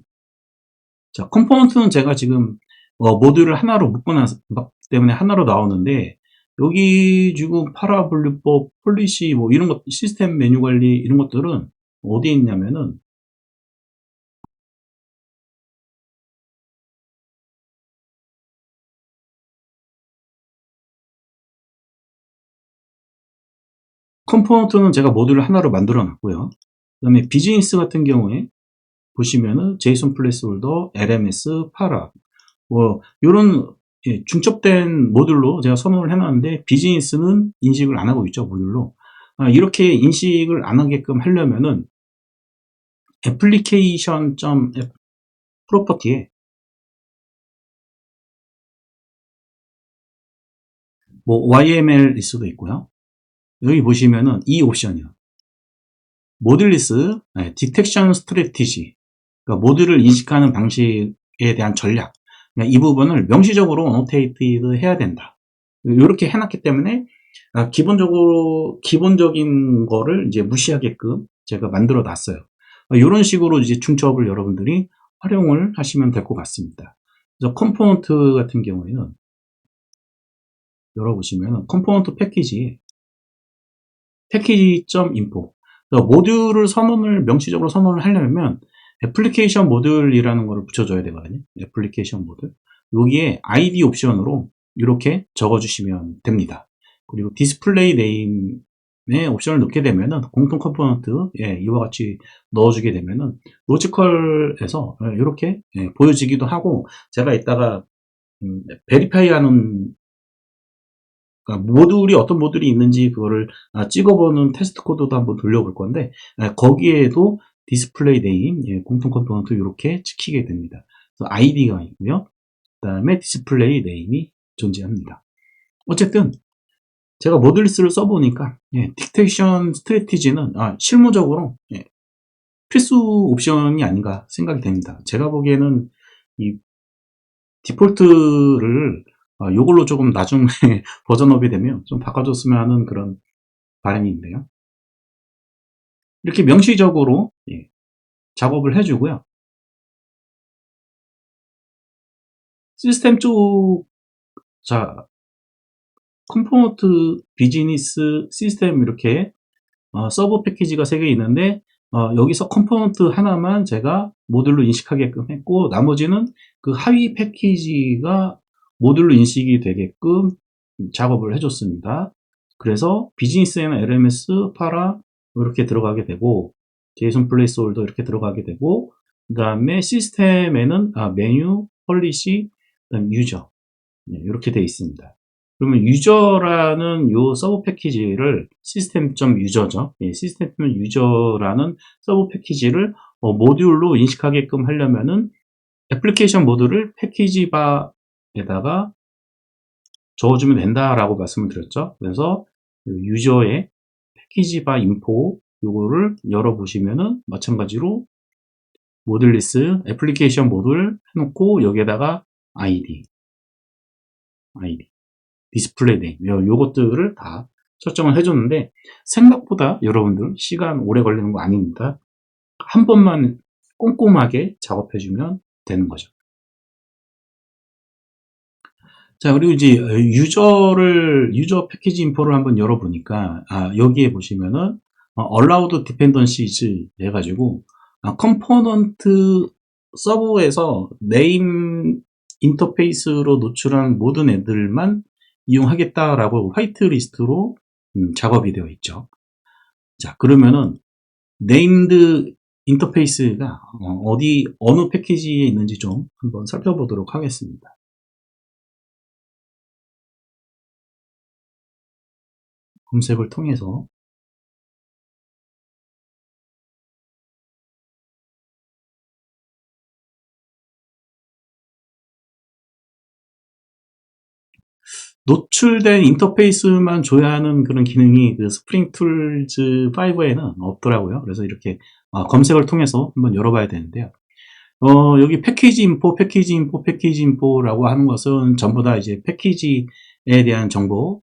자, 컴포넌트는 제가 지금 모듈을 하나로 묶어놨기 때문에 하나로 나오는데 여기 지금 파라분류법, 폴리시 뭐 이런 것, 시스템 메뉴 관리 이런 것들은 어디에 있냐면은 컴포넌트는 제가 모듈을 하나로 만들어 놨고요. 그 다음에 비즈니스 같은 경우에 보시면은 제이슨 플레이스홀더, LMS, 파라 뭐 이런 중첩된 모듈로 제가 선언을 해놨는데 비즈니스는 인식을 안 하고 있죠. 모듈로 이렇게 인식을 안 하게끔 하려면은 애플리케이션 프로퍼티에 뭐 YML일 수도 있고요. 여기 보시면은 이 옵션이요. 모듈리스 디텍션 스트래티지, 그러니까 모듈을 인식하는 방식에 대한 전략, 이 부분을 명시적으로 어노테이트 해야 된다. 이렇게 해놨기 때문에 기본적인 거를 이제 무시하게끔 제가 만들어 놨어요. 이런 식으로 이제 중첩을 여러분들이 활용을 하시면 될 것 같습니다. 그래서 컴포넌트 같은 경우에는 열어보시면 컴포넌트 패키지.info 모듈을 명시적으로 선언을 하려면 애플리케이션 모듈이라는 것을 붙여줘야 되거든요. 애플리케이션 모듈. 여기에 ID 옵션으로 이렇게 적어주시면 됩니다. 그리고 디스플레이 네임에 옵션을 넣게 되면은 공통 컴포넌트 이와 같이 넣어주게 되면은 로지컬에서 이렇게 보여지기도 하고 제가 이따가 베리파이하는 그러니까 모듈이 어떤 모듈이 있는지 그거를 찍어보는 테스트 코드도 한번 돌려볼 건데 거기에도 디스플레이 네임, 공통 컴포넌트 이렇게 찍히게 됩니다. 그래서 ID가 있고요. 그 다음에 디스플레이 네임이 존재합니다. 어쨌든 제가 모듈리스를 써보니까 딕테이션 스트래티지는 실무적으로 필수 옵션이 아닌가 생각이 됩니다. 제가 보기에는 이 디폴트를 요걸로 조금 나중에 버전업이 되면 좀 바꿔줬으면 하는 그런 바람이 있네요. 이렇게 명시적으로 작업을 해주고요. 시스템 쪽, 자, 컴포넌트, 비즈니스, 시스템 이렇게 서버 패키지가 3개 있는데 여기서 컴포넌트 하나만 제가 모듈로 인식하게끔 했고 나머지는 그 하위 패키지가 모듈로 인식이 되게끔 작업을 해줬습니다. 그래서 비즈니스에는 LMS, 파라 이렇게 들어가게 되고 제이슨 플레이스홀더 이렇게 들어가게 되고 그 다음에 시스템에는 메뉴, 폴리시, 그다음 유저 이렇게 되어 있습니다. 그러면 유저라는 요 서브 패키지를 시스템.유저죠. 시스템.유저라는 서브 패키지를 모듈로 인식하게끔 하려면은 애플리케이션 모듈을 패키지 바에다가 적어주면 된다라고 말씀을 드렸죠. 그래서 유저의 패키지 바 인포 요거를 열어보시면은 마찬가지로 모듈리스 애플리케이션 모듈 해놓고 여기에다가 아이디 디스플레이 네임 요것들을 다 설정을 해줬는데 생각보다 여러분들 시간 오래 걸리는 거 아닙니다. 한 번만 꼼꼼하게 작업해주면 되는 거죠. 자, 그리고 이제 유저 패키지 인포를 한번 열어보니까 여기에 보시면은 allowed dependencies 해가지고 컴포넌트 서브에서 네임 인터페이스로 노출한 모든 애들만 이용하겠다라고 화이트리스트로 작업이 되어 있죠. 자, 그러면은 네임드 인터페이스가 어느 패키지에 있는지 좀 한번 살펴보도록 하겠습니다. 검색을 통해서 노출된 인터페이스만 줘야 하는 그런 기능이 그 스프링 툴즈 5에는 없더라고요. 그래서 이렇게 검색을 통해서 한번 열어봐야 되는데요. 여기 패키지 인포라고 하는 것은 전부 다 이제 패키지에 대한 정보를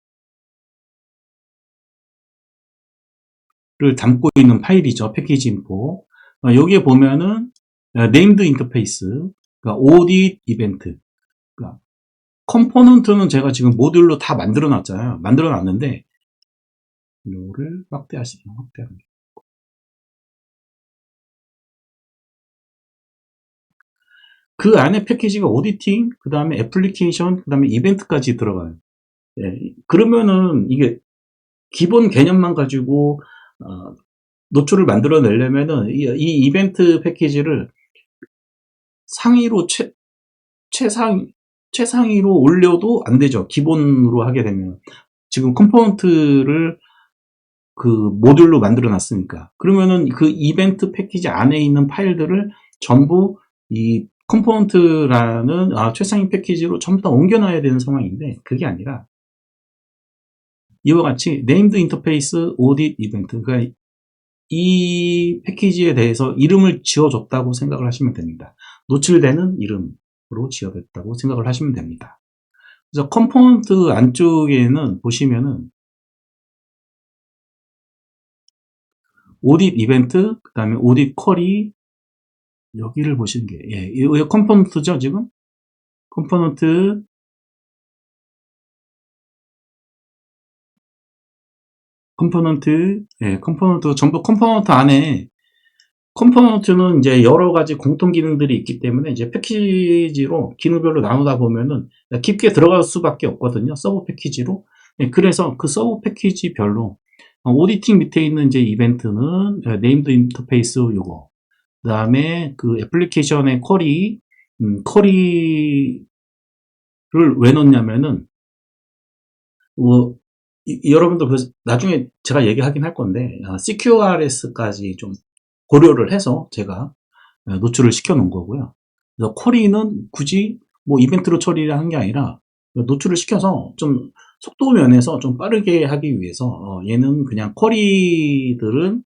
담고 있는 파일이죠. 패키지 인포. 여기에 보면은 네임드 인터페이스, 그러니까 오딧 이벤트, 그러니까 컴포넌트는 제가 지금 모듈로 다 만들어 놨잖아요. 만들어 놨는데 이거를 확대하시면 확대합니다. 그 안에 패키지가 오디팅, 그 다음에 애플리케이션, 그 다음에 이벤트까지 들어가요. 예, 그러면은 이게 기본 개념만 가지고 노출을 만들어내려면은 이 이벤트 패키지를 상위로 최상위로 올려도 안 되죠. 기본으로 하게 되면 지금 컴포넌트를 그 모듈로 만들어 놨으니까 그러면은 그 이벤트 패키지 안에 있는 파일들을 전부 이 컴포넌트라는 최상위 패키지로 전부 다 옮겨놔야 되는 상황인데 그게 아니라 이와 같이 네임드 인터페이스 오딧 이벤트, 그러니까 이 패키지에 대해서 이름을 지어줬다고 생각을 하시면 됩니다. 노출되는 이름으로 지어졌다고 생각을 하시면 됩니다. 그래서 컴포넌트 안쪽에는 보시면은 오딧 이벤트, 그 다음에 오딧 쿼리, 여기를 보시는 게, 이거 컴포넌트죠, 지금? 컴포넌트, 컴포넌트, 전부 컴포넌트 안에, 컴포넌트는 이제 여러 가지 공통 기능들이 있기 때문에 이제 패키지로 기능별로 나누다 보면은 깊게 들어갈 수밖에 없거든요. 서브 패키지로. 그래서 그 서브 패키지별로 오디팅 밑에 있는 이제 이벤트는 네임드 인터페이스 요거. 그 다음에 그 애플리케이션의 쿼리를 왜 넣냐면은 여러분들 나중에 제가 얘기하긴 할 건데 CQRS까지 좀 고려를 해서 제가 노출을 시켜 놓은 거고요. 그래서 쿼리는 굳이 뭐 이벤트로 처리를 한 게 아니라 노출을 시켜서 좀 속도 면에서 좀 빠르게 하기 위해서 얘는 그냥 쿼리들은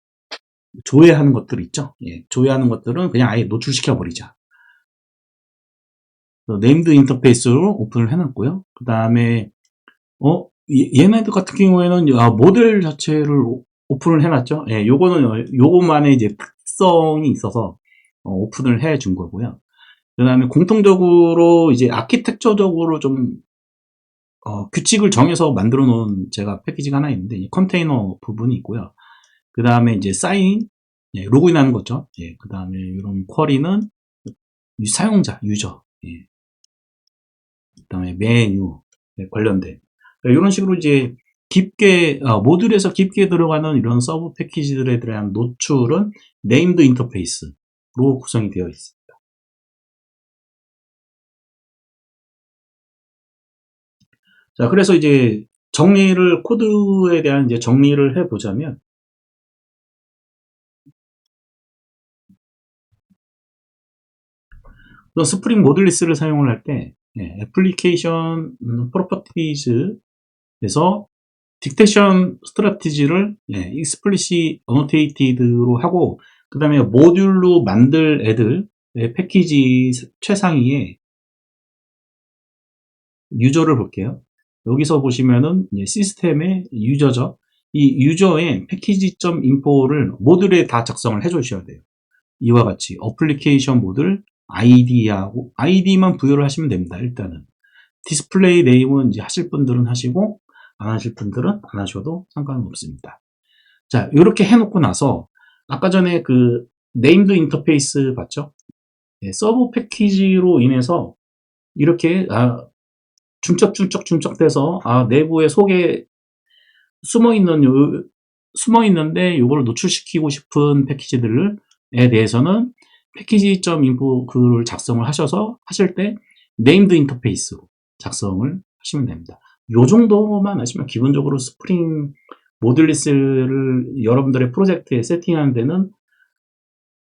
조회하는 것들 있죠. 조회하는 것들은 그냥 아예 노출시켜 버리자. 네임드 인터페이스로 오픈을 해놨고요. 그 다음에 얘네들 같은 경우에는 모델 자체를 오픈을 해놨죠. 요것만의 이제 특성이 있어서 오픈을 해준 거고요. 그 다음에 공통적으로 이제 아키텍처적으로 좀 규칙을 정해서 만들어 놓은 제가 패키지가 하나 있는데 이 컨테이너 부분이 있고요. 그 다음에 이제 사인, 로그인하는 거죠. 그 다음에 이런 쿼리는 사용자, 유저, 그 다음에 메뉴 관련된 이런 식으로 이제 깊게 모듈에서 깊게 들어가는 이런 서브 패키지들에 대한 노출은 네임드 인터페이스로 구성이 되어 있습니다. 자, 그래서 이제 코드에 대한 이제 정리를 해보자면, 스프링 모듈리스를 사용을 할 때, 애플리케이션 프로퍼티즈에서 딕테이션 스트래티지를 explicit annoted로 하고, 그 다음에 모듈로 만들 애들 패키지 최상위에 유저를 볼게요. 여기서 보시면은 시스템의 유저죠. 이 유저의 패키지.info를 모듈에 다 작성을 해 주셔야 돼요. 이와 같이 어플리케이션 모듈 아이디하고 아이디만 부여를 하시면 됩니다. 일단은 디스플레이 네임은 이제 하실 분들은 하시고 안 하실 분들은 안 하셔도 상관은 없습니다. 자, 이렇게 해놓고 나서 아까 전에 그 네임드 인터페이스 봤죠? 서브 패키지로 인해서 이렇게 중첩돼서 내부에 속에 숨어 있는데 이걸 노출시키고 싶은 패키지들에 대해서는 패키지.info를 작성을 하셔서 하실 때 네임드 인터페이스로 작성을 하시면 됩니다. 요 정도만 하시면 기본적으로 스프링 모듈리스를 여러분들의 프로젝트에 세팅하는 데는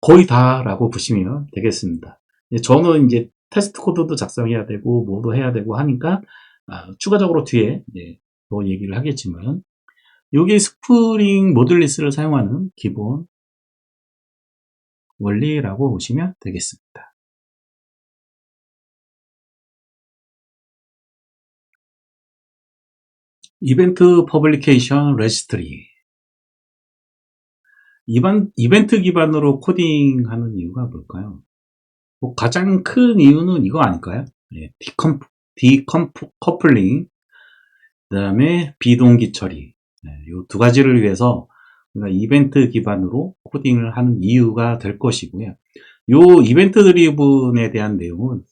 거의 다라고 보시면 되겠습니다. 저는 이제 테스트 코드도 작성해야 되고 뭐도 해야 되고 하니까 추가적으로 뒤에 더 얘기를 하겠지만, 이게 스프링 모듈리스를 사용하는 기본 원리라고 보시면 되겠습니다. 이벤트 퍼블리케이션 레지스트리. 이벤트 기반으로 코딩하는 이유가 뭘까요? 가장 큰 이유는 이거 아닐까요? 디커플링, 그 다음에 비동기 처리. 이 두 가지를 위해서 우리가 이벤트 기반으로 코딩을 하는 이유가 될 것이고요. 이 이벤트 드리븐에 대한 내용은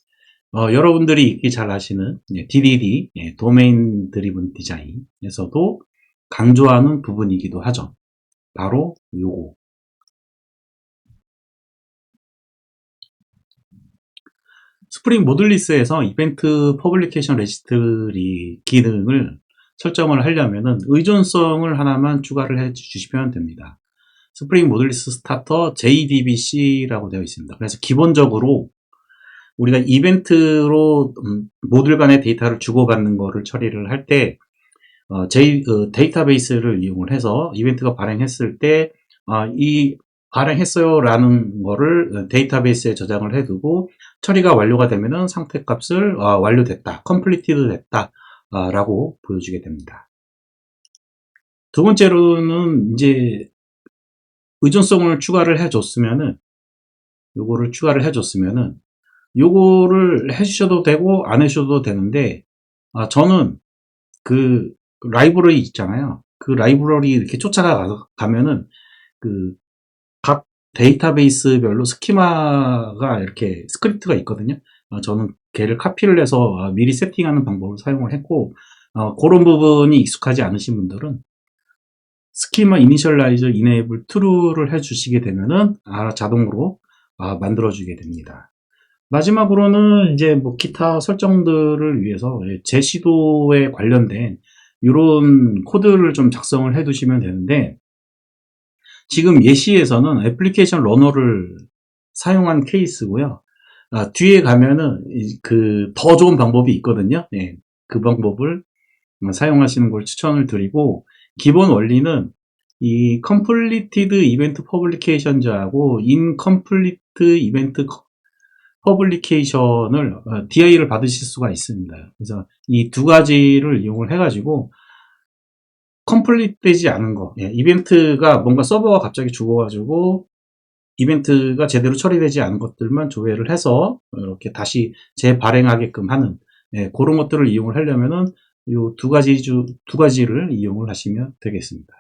여러분들이 읽기 잘 아시는 DDD, 도메인 드리븐 디자인에서도 강조하는 부분이기도 하죠. 바로 요거. 스프링 모듈리스에서 이벤트 퍼블리케이션 레지스트리 기능을 설정을 하려면은 의존성을 하나만 추가를 해 주시면 됩니다. 스프링 모듈리스 스타터 JDBC라고 되어 있습니다. 그래서 기본적으로 우리가 이벤트로 모듈 간의 데이터를 주고받는 거를 처리를 할 때 데이터베이스를 이용을 해서 이벤트가 발행했을 때 이 발행했어요 라는 거를 데이터베이스에 저장을 해두고 처리가 완료가 되면은 상태 값을 완료됐다, completed 됐다 라고 보여주게 됩니다. 두 번째로는 이제 의존성을 추가를 해줬으면은 요거를 해주셔도 되고 안 해주셔도 되는데, 저는 그 라이브러리 있잖아요. 그 라이브러리 이렇게 쫓아가면은 각 데이터베이스별로 스키마가 이렇게 스크립트가 있거든요. 저는 걔를 카피를 해서 미리 세팅하는 방법을 사용을 했고, 그런 부분이 익숙하지 않으신 분들은 스키마 이니셜라이저 이네이블 true를 해주시게 되면은 자동으로 만들어주게 됩니다. 마지막으로는 이제 뭐 기타 설정들을 위해서 제시도에 관련된 이런 코드를 좀 작성을 해 두시면 되는데, 지금 예시에서는 애플리케이션 러너를 사용한 케이스고요. 뒤에 가면은 더 좋은 방법이 있거든요. 그 방법을 사용하시는 걸 추천을 드리고, 기본 원리는 이 completed event publication하고 incomplete event 퍼블리케이션을 DI를 받으실 수가 있습니다. 그래서 이 두 가지를 이용을 해가지고 컴플리트 되지 않은 거, 이벤트가 뭔가 서버가 갑자기 죽어가지고 이벤트가 제대로 처리되지 않은 것들만 조회를 해서 이렇게 다시 재발행하게끔 하는 그런 것들을 이용을 하려면은 이 두 가지를 이용을 하시면 되겠습니다.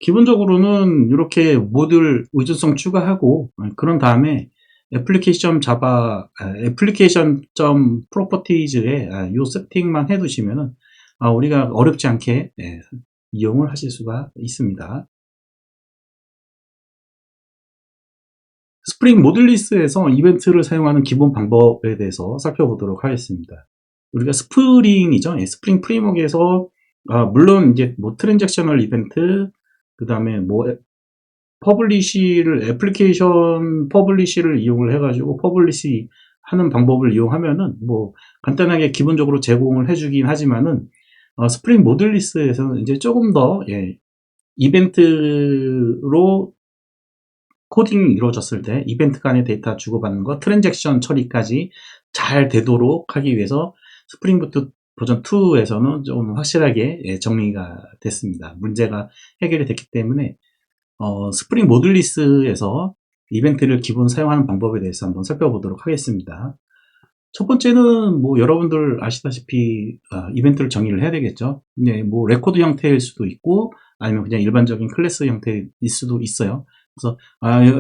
기본적으로는 이렇게 모듈 의존성 추가하고, 그런 다음에 애플리케이션 프로퍼티즈에 이 세팅만 해두시면은 우리가 어렵지 않게 이용을 하실 수가 있습니다. 스프링 모듈리스에서 이벤트를 사용하는 기본 방법에 대해서 살펴보도록 하겠습니다. 우리가 스프링이죠. 스프링 프레임워크에서 물론 이제 뭐 트랜잭셔널 이벤트, 그 다음에 뭐 애플리케이션 퍼블리시를 이용을 해가지고 퍼블리시 하는 방법을 이용하면은 뭐 간단하게 기본적으로 제공을 해주긴 하지만은 스프링 모듈리스에서는 이제 조금 더 이벤트로 코딩이 이루어졌을 때 이벤트 간의 데이터 주고받는 거, 트랜잭션 처리까지 잘 되도록 하기 위해서 스프링 부트 버전 2에서는 좀 확실하게 정리가 됐습니다. 문제가 해결이 됐기 때문에 스프링 모듈리스에서 이벤트를 기본 사용하는 방법에 대해서 한번 살펴보도록 하겠습니다. 첫 번째는 뭐 여러분들 아시다시피 이벤트를 정의를 해야 되겠죠. 네, 뭐 레코드 형태일 수도 있고 아니면 그냥 일반적인 클래스 형태일 수도 있어요. 그래서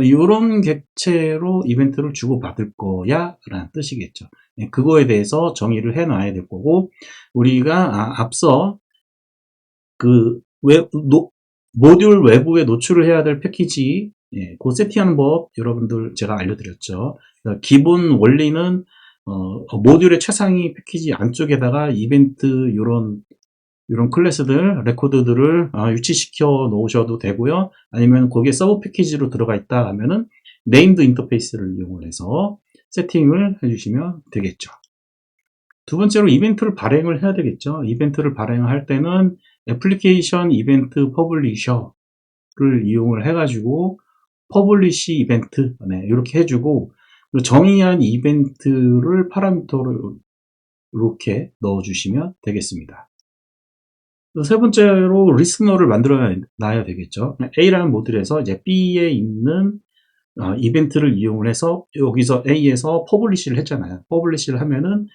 이런 객체로 이벤트를 주고받을 거야 라는 뜻이겠죠. 네, 그거에 대해서 정의를 해 놔야 될 거고, 우리가 앞서 그 모듈 외부에 노출을 해야 될 패키지 그 세팅하는 법 여러분들 제가 알려드렸죠. 기본 원리는 모듈의 최상위 패키지 안쪽에다가 이벤트 이런 클래스들, 레코드들을 유치시켜 놓으셔도 되고요. 아니면 거기에 서브 패키지로 들어가 있다 하면은 네임드 인터페이스를 이용을 해서 세팅을 해주시면 되겠죠. 두 번째로 이벤트를 발행을 해야 되겠죠. 이벤트를 발행할 때는 애플리케이션 이벤트 퍼블리셔를 이용을 해가지고 퍼블리시 이벤트 이렇게 해주고, 정의한 이벤트를 파라미터로 이렇게 넣어주시면 되겠습니다. 세 번째로 리스너를 만들어 놔야 되겠죠. A라는 모듈에서 이제 B에 있는 이벤트를 이용을 해서 여기서 A에서 퍼블리시를 했잖아요. 퍼블리시를 하면은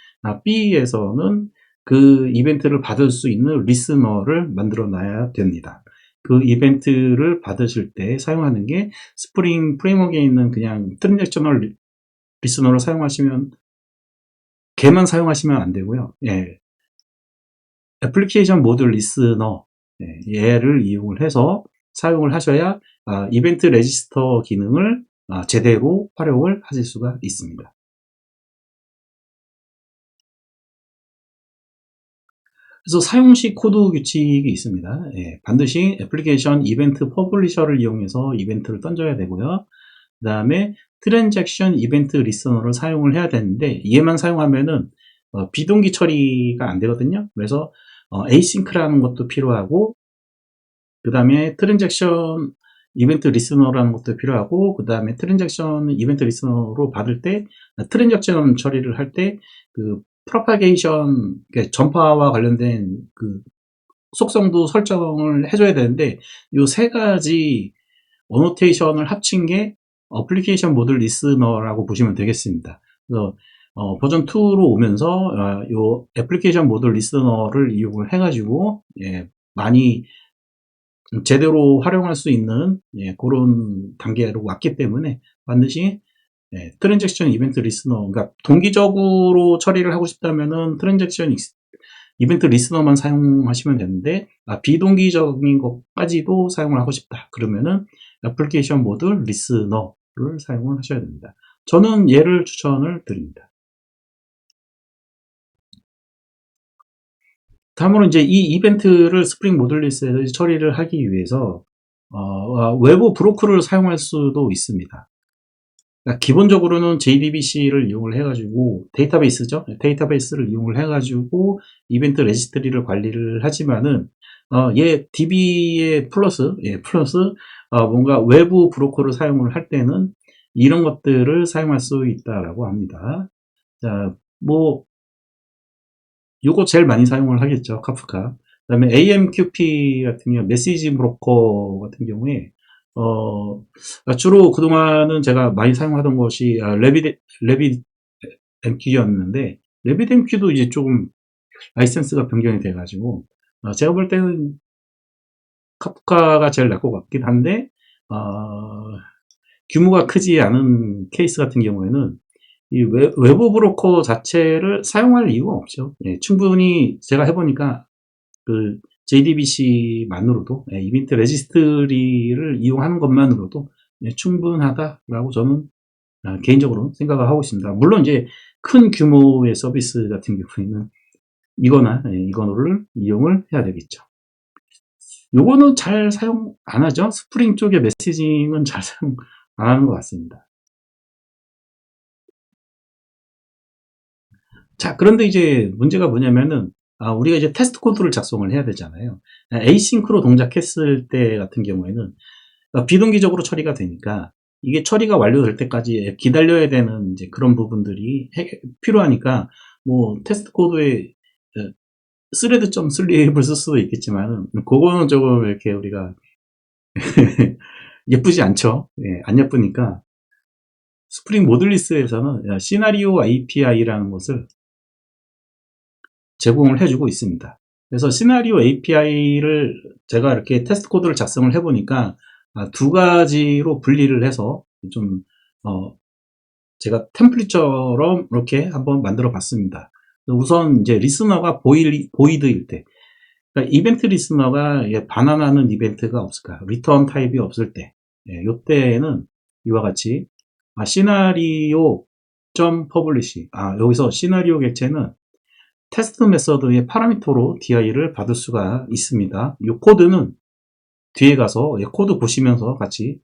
B에서는 그 이벤트를 받을 수 있는 리스너를 만들어 놔야 됩니다. 그 이벤트를 받으실 때 사용하는 게 스프링 프레임워크에 있는 그냥 트랜잭셔널 리스너를 사용하시면, 걔만 사용하시면 안 되고요. 애플리케이션 모듈 리스너 얘를 이용을 해서 사용을 하셔야 이벤트 레지스터 기능을 제대로 활용을 하실 수가 있습니다. 그래서 사용시 코드 규칙이 있습니다. 반드시 애플리케이션 이벤트 퍼블리셔를 이용해서 이벤트를 던져야 되고요. 그 다음에 트랜잭션 이벤트 리스너를 사용을 해야 되는데, 얘만 사용하면은 비동기 처리가 안 되거든요. 그래서 에이싱크라는 것도 필요하고, 그 다음에 트랜잭션 이벤트 리스너라는 것도 필요하고, 그 다음에 트랜잭션 이벤트 리스너로 받을 때 트랜잭션 처리를 할 때 그 프로파게이션 전파와 관련된 그 속성도 설정을 해줘야 되는데, 이 세 가지 어노테이션을 합친 게 어플리케이션 모듈 리스너라고 보시면 되겠습니다. 그래서 버전 2로 오면서 이 애플리케이션 모듈 리스너를 이용을 해가지고 많이 제대로 활용할 수 있는 그런 단계로 왔기 때문에 반드시 트랜잭션 이벤트 리스너, 그러니까 동기적으로 처리를 하고 싶다면은 트랜잭션 이벤트 리스너만 사용하시면 되는데, 비동기적인 것까지도 사용을 하고 싶다 그러면은 애플리케이션 모듈 리스너를 사용을 하셔야 됩니다. 저는 얘를 추천을 드립니다. 다음으로 이제 이 이벤트를 스프링 모듈리스에서 처리를 하기 위해서 외부 브로크를 사용할 수도 있습니다. 그러니까 기본적으로는 JDBC를 이용을 해가지고 데이터베이스죠. 데이터베이스를 이용을 해가지고 이벤트 레지스트리를 관리를 하지만은 얘 DB에 플러스 뭔가 외부 브로커를 사용을 할 때는 이런 것들을 사용할 수 있다라고 합니다. 자, 뭐 요거 제일 많이 사용을 하겠죠, 카프카. 그 다음에 AMQP 같은 경우, 메시지 브로커 같은 경우에 주로 그동안은 제가 많이 사용하던 것이 레빗 MQ였는데, 레빗 MQ도 이제 조금 라이센스가 변경이 돼가지고 제가 볼 때는 카프카가 제일 나을 것 같긴 한데, 규모가 크지 않은 케이스 같은 경우에는 이 외부 브로커 자체를 사용할 이유가 없죠. 충분히 제가 해보니까 그 JDBC만으로도 이벤트 레지스트리를 이용하는 것만으로도 충분하다라고 저는 개인적으로 생각을 하고 있습니다. 물론 이제 큰 규모의 서비스 같은 경우에는 이거를 이용을 해야 되겠죠. 요거는 잘 사용 안 하죠. 스프링 쪽의 메시징은 잘 사용 안 하는 것 같습니다. 자, 그런데 이제 문제가 뭐냐면은 우리가 이제 테스트 코드를 작성을 해야 되잖아요. 에이싱크로 동작했을 때 같은 경우에는 비동기적으로 처리가 되니까 이게 처리가 완료될 때까지 기다려야 되는 이제 그런 부분들이 필요하니까 뭐 테스트 코드에 thread.sleep을 쓸 수도 있겠지만 그거는 조금 이렇게 우리가 예쁘지 않죠. 예, 안 예쁘니까 스프링 모듈리스에서는 시나리오 API라는 것을 제공을 해주고 있습니다. 그래서 시나리오 API를 제가 이렇게 테스트 코드를 작성을 해보니까 두 가지로 분리를 해서 좀 제가 템플릿처럼 이렇게 한번 만들어 봤습니다. 우선 이제 리스너가 보이드일 때, 그러니까 이벤트 리스너가 반환하는 이벤트가 없을까, 리턴 타입이 없을 때, 이때는 이와 같이 시나리오 퍼블리시, 여기서 시나리오 객체는 테스트 메서드의 파라미터로 di를 받을 수가 있습니다. 이 코드는 뒤에 가서 코드 보시면서 같이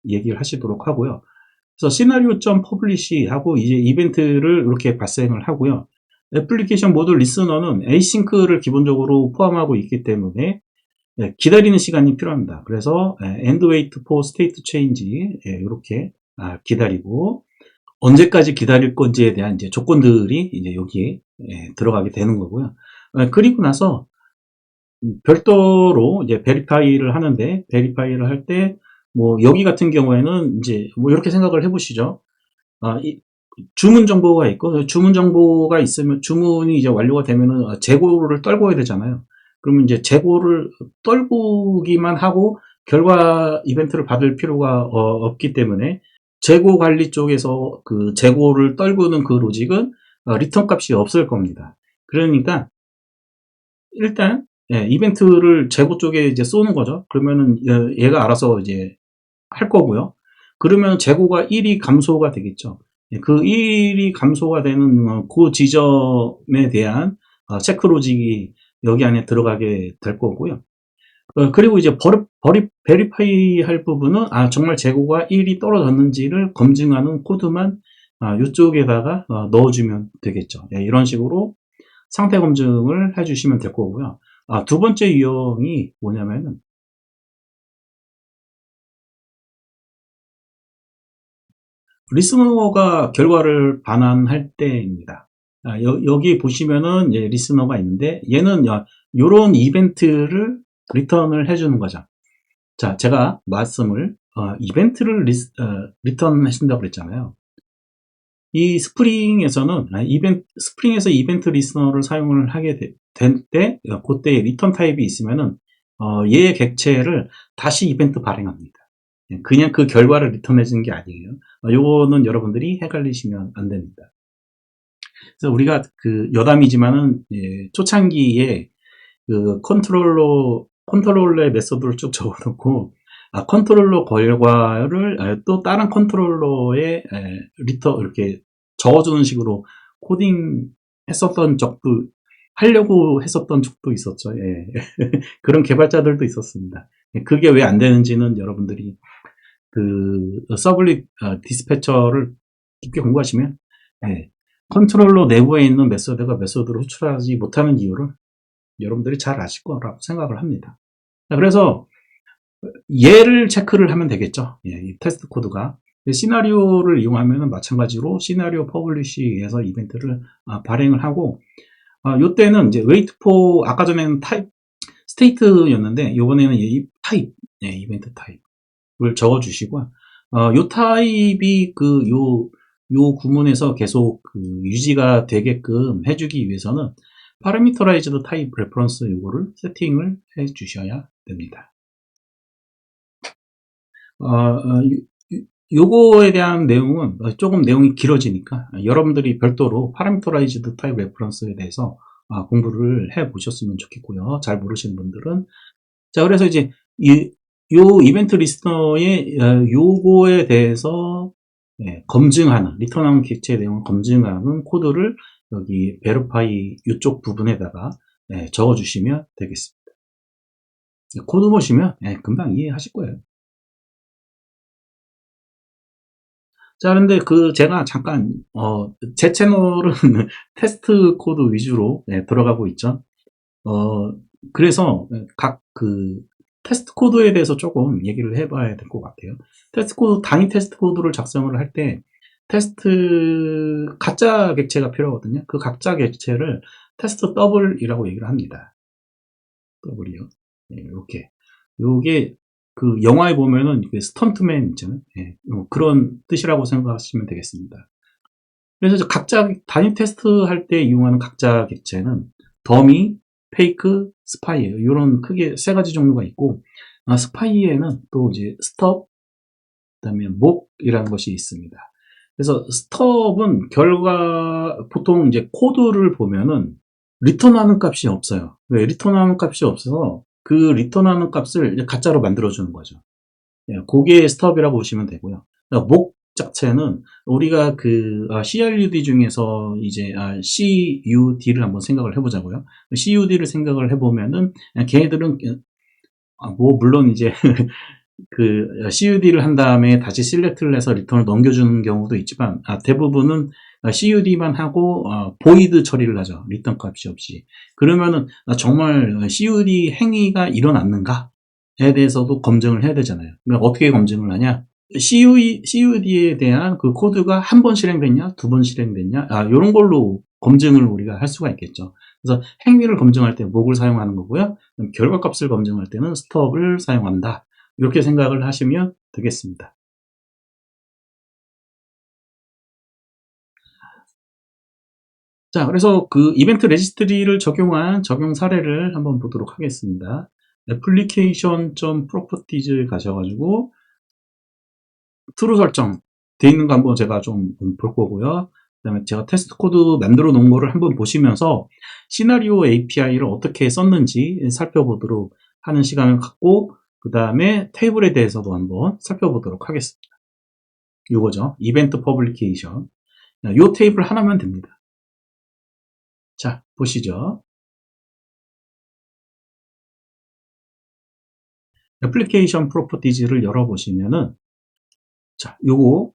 얘기를 하시도록 하고요. 그래서 시나리오.publish 하고 이제 이벤트를 이렇게 발생을 하고요. 애플리케이션 모듈 리스너는 에이싱크를 기본적으로 포함하고 있기 때문에 기다리는 시간이 필요합니다. 그래서 end wait for state change 이렇게 기다리고 언제까지 기다릴 건지에 대한 이제 조건들이 이제 여기에 들어가게 되는 거고요. 그리고 나서 별도로 이제 베리파이를 하는데 베리파이를 할 때 뭐 여기 같은 경우에는 이제 뭐 이렇게 생각을 해보시죠. 주문 정보가 있고 주문 정보가 있으면 주문이 이제 완료가 되면은 재고를 떨궈야 되잖아요. 그러면 이제 재고를 떨구기만 하고 결과 이벤트를 받을 필요가 없기 때문에 재고 관리 쪽에서 그 재고를 떨구는 그 로직은 리턴 값이 없을 겁니다. 그러니까 일단 이벤트를 재고 쪽에 이제 쏘는 거죠. 그러면은 얘가 알아서 이제 할 거고요. 그러면 재고가 1이 감소가 되겠죠. 그 1이 감소가 되는 그 지점에 대한 체크 로직이 여기 안에 들어가게 될 거고요. 그리고 이제 베리파이 할 부분은 정말 재고가 1이 떨어졌는지를 검증하는 코드만 이쪽에다가 넣어주면 되겠죠. 이런 식으로 상태 검증을 해주시면 될 거고요. 두 번째 유형이 뭐냐면은 리스너가 결과를 반환할 때입니다. 여기 보시면은 리스너가 있는데 얘는 이런 이벤트를 리턴을 해주는 거죠. 자, 제가 말씀을 이벤트를 리턴 하신다고 그랬잖아요. 이 스프링에서는 스프링에서 이벤트 리스너를 사용을 하게 될 때, 그때 리턴 타입이 있으면은 얘의 객체를 다시 이벤트 발행합니다. 그냥 그 결과를 리턴해 주는 게 아니에요. 요거는 여러분들이 헷갈리시면 안 됩니다. 그래서 우리가 그 여담이지만은 초창기에 그 컨트롤러의 메소드를 쭉 적어놓고 컨트롤러 결과를 또 다른 컨트롤러에 리턴 이렇게 적어주는 식으로 코딩 했었던 적도 하려고 했었던 적도 있었죠. 예. 그런 개발자들도 있었습니다. 그게 왜 안 되는지는 여러분들이 그 서블릿 디스패처를 깊게 공부하시면 컨트롤러 내부에 있는 메소드가 메소드로 호출하지 못하는 이유를 여러분들이 잘 아실 거라고 생각을 합니다. 그래서 얘를 체크를 하면 되겠죠. 이 테스트 코드가 시나리오를 이용하면 마찬가지로 시나리오 퍼블리시에서 이벤트를 발행을 하고 이때는 이제 wait for 아까 전에는 타입 스테이트였는데 이번에는 이 타입 이벤트 타입을 적어 주시고 요 타입이 요 구문에서 계속 유지가 되게끔 해주기 위해서는 parameterized type reference 요거를 세팅을 해 주셔야 됩니다. 요거에 대한 내용은 조금 내용이 길어지니까 여러분들이 별도로 parameterized type reference에 대해서 공부를 해 보셨으면 좋겠고요. 잘 모르시는 분들은 자 그래서 이제 요 이벤트 리스너의 요거에 대해서 검증하는 리턴한 객체 내용을 검증하는 코드를 여기 verify 이쪽 부분에다가 적어 주시면 되겠습니다. 코드 보시면 금방 이해하실 거예요. 자, 근데 제가 잠깐, 제 채널은 테스트 코드 위주로 들어가고 있죠. 어, 그래서 각 테스트 코드에 대해서 조금 얘기를 해봐야 될 것 같아요. 테스트 코드, 단위 테스트 코드를 작성을 할 때 가짜 객체가 필요하거든요. 그 가짜 객체를 테스트 더블이라고 얘기를 합니다. 더블이요. 이렇게. 요게 영화에 보면은 스턴트맨 있잖아요. 그런 뜻이라고 생각하시면 되겠습니다. 그래서 단위 테스트 할 때 이용하는 각자 객체는 더미, 페이크, 스파이예요. 이런 크게 세 가지 종류가 있고, 스파이에는 또 이제 스톱, 그다음에 목이라는 것이 있습니다. 그래서 스톱은 보통 이제 코드를 보면은 리턴하는 값이 없어요. 왜? 리턴하는 값이 없어서 그 리턴하는 값을 이제 가짜로 만들어주는 거죠. 그게 스톱이라고 보시면 되고요. 그러니까 목 자체는 우리가 CRUD 중에서 이제 CUD를 한번 생각을 해보자고요. CUD를 생각을 해보면은 걔네들은 뭐 물론 이제 CUD를 한 다음에 다시 셀렉트를 해서 리턴을 넘겨주는 경우도 있지만 대부분은 CUD만 하고 보이드 처리를 하죠. 리턴 값이 없이. 그러면은 정말 CUD 행위가 일어났는가에 대해서도 검증을 해야 되잖아요. 그러면 어떻게 검증을 하냐? CUD에 대한 그 코드가 한 번 실행됐냐, 두 번 실행됐냐, 이런 걸로 검증을 우리가 할 수가 있겠죠. 그래서 행위를 검증할 때 목을 사용하는 거고요. 결과값을 검증할 때는 스톱을 사용한다. 이렇게 생각을 하시면 되겠습니다. 자, 그래서 이벤트 레지스트리를 적용한 적용 사례를 한번 보도록 하겠습니다. application.properties 가셔가지고 true 설정 돼 있는 거 한번 제가 좀 볼 거고요. 그다음에 제가 테스트 코드 만들어 놓은 거를 한번 보시면서 시나리오 API를 어떻게 썼는지 살펴보도록 하는 시간을 갖고 그 다음에 테이블에 대해서도 한번 살펴보도록 하겠습니다. 이거죠. 이벤트 퍼블리케이션. 이 테이블 하나면 됩니다. 자, 보시죠. 애플리케이션 프로퍼티즈를 열어보시면은, 자, 요거,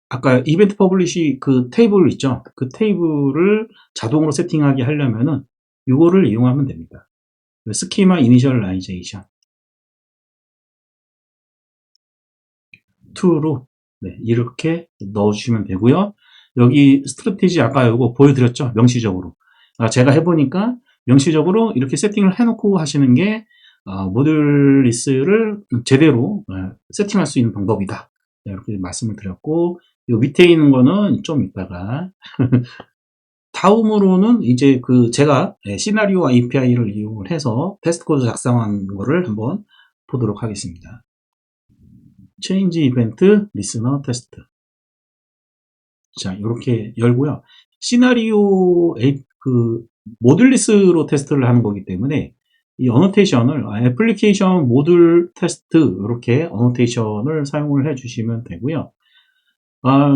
아까 이벤트 퍼블리시 테이블 있죠? 그 테이블을 자동으로 세팅하게 하려면은, 요거를 이용하면 됩니다. 스키마 이니셜라이제이션. to로, 이렇게 넣어주시면 되고요. 여기 스트래티지 아까 요거 보여드렸죠? 명시적으로. 제가 해보니까 명시적으로 이렇게 세팅을 해놓고 하시는 게 모듈리스를 제대로 세팅할 수 있는 방법이다. 이렇게 말씀을 드렸고, 요 밑에 있는 거는 좀 이따가 다음으로는 이제 제가 시나리오 API를 이용을 해서 테스트 코드 작성한 거를 한번 보도록 하겠습니다. 체인지 이벤트 리스너 테스트. 자, 이렇게 열고요. 시나리오 모듈리스로 테스트를 하는 거기 때문에 이 어노테이션을 애플리케이션 모듈 테스트 이렇게 어노테이션을 사용을 해주시면 되고요.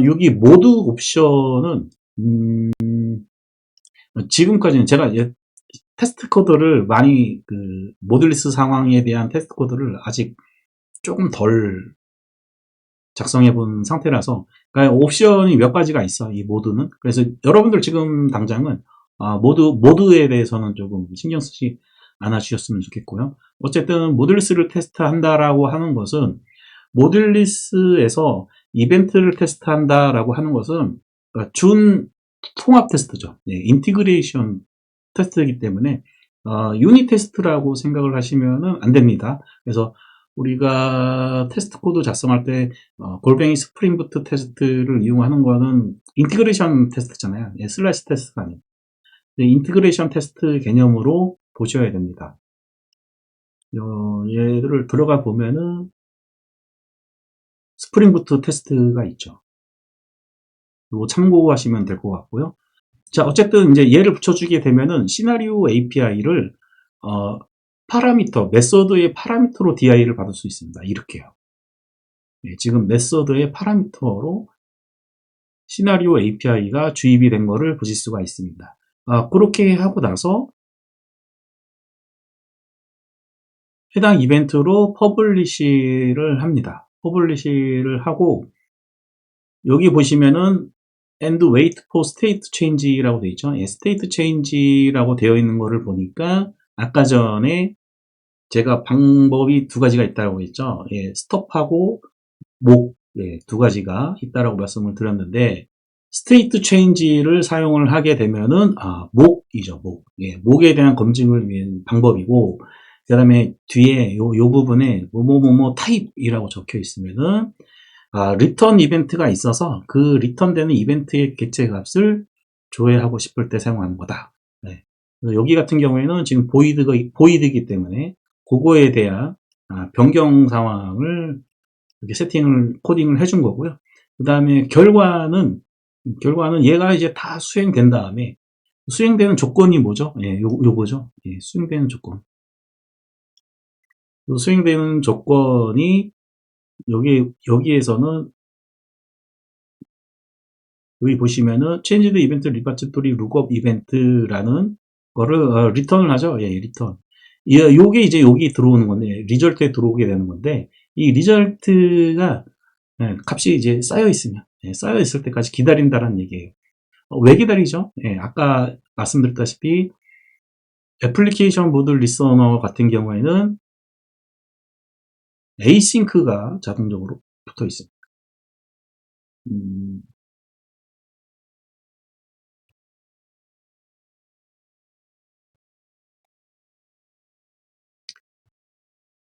여기 모드 옵션은 지금까지는 제가 테스트 코드를 많이 모듈리스 상황에 대한 테스트 코드를 아직 조금 덜 작성해 본 상태라서 그러니까 옵션이 몇 가지가 있어 이 모드는. 그래서 여러분들 지금 당장은 모드에 대해서는 조금 신경 쓰지 않아 주셨으면 좋겠고요. 어쨌든 모듈리스를 테스트한다라고 하는 것은 모듈리스에서 이벤트를 테스트한다라고 하는 것은 준 통합 테스트죠. 인티그레이션 테스트이기 때문에 유닛 테스트라고 생각을 하시면 안 됩니다. 그래서 우리가 테스트 코드 작성할 때 골뱅이 스프링부트 테스트를 이용하는 거는 인티그레이션 테스트잖아요. 슬라이스 테스트가 아니에요. 인티그레이션 테스트 개념으로 보셔야 됩니다. 얘들을 들어가 보면은 스프링부트 테스트가 있죠. 이거 참고하시면 될 것 같고요. 자, 어쨌든 이제 얘를 붙여주게 되면은 시나리오 API를 메서드의 파라미터로 DI를 받을 수 있습니다. 이렇게요. 지금 메서드의 파라미터로 시나리오 API가 주입이 된 거를 보실 수가 있습니다. 그렇게 하고 나서 해당 이벤트로 퍼블리시를 합니다. 퍼블리시를 하고 여기 보시면은 and wait for state change라고 되어 있죠. 예, state change라고 되어 있는 거를 보니까 아까 전에 제가 방법이 두 가지가 있다고 했죠. 예, 스톱하고 목, 예, 두 가지가 있다라고 말씀을 드렸는데 스테이트 체인지를 사용을 하게 되면은 목이죠. 목. 예, 목에 대한 검증을 위한 방법이고 그다음에 뒤에 요 부분에 뭐뭐뭐뭐 타입이라고 적혀 있으면은 리턴 이벤트가 있어서 그 리턴되는 이벤트의 객체 값을 조회하고 싶을 때 사용하는 거다. 네. 여기 같은 경우에는 지금 보이드이기 때문에 그거에 대한 변경 상황을 이렇게 코딩을 해준 거고요. 그 다음에 결과는 얘가 이제 다 수행된 다음에 수행되는 조건이 뭐죠? 예, 요거죠. 예, 수행되는 조건. 수행되는 조건이 여기에서는 여기 보시면은 changed event repository lookup event라는 거를 리턴을 하죠. 예, 리턴. 요게 이제 여기 들어오는 건데 리절트에 들어오게 되는 건데 이 리절트가 값이 이제 쌓여 있으면 쌓여 있을 때까지 기다린다라는 얘기예요. 왜 기다리죠? 예, 아까 말씀드렸다시피 애플리케이션 모듈 리서너 같은 경우에는 에이싱크가 자동적으로 붙어 있습니다.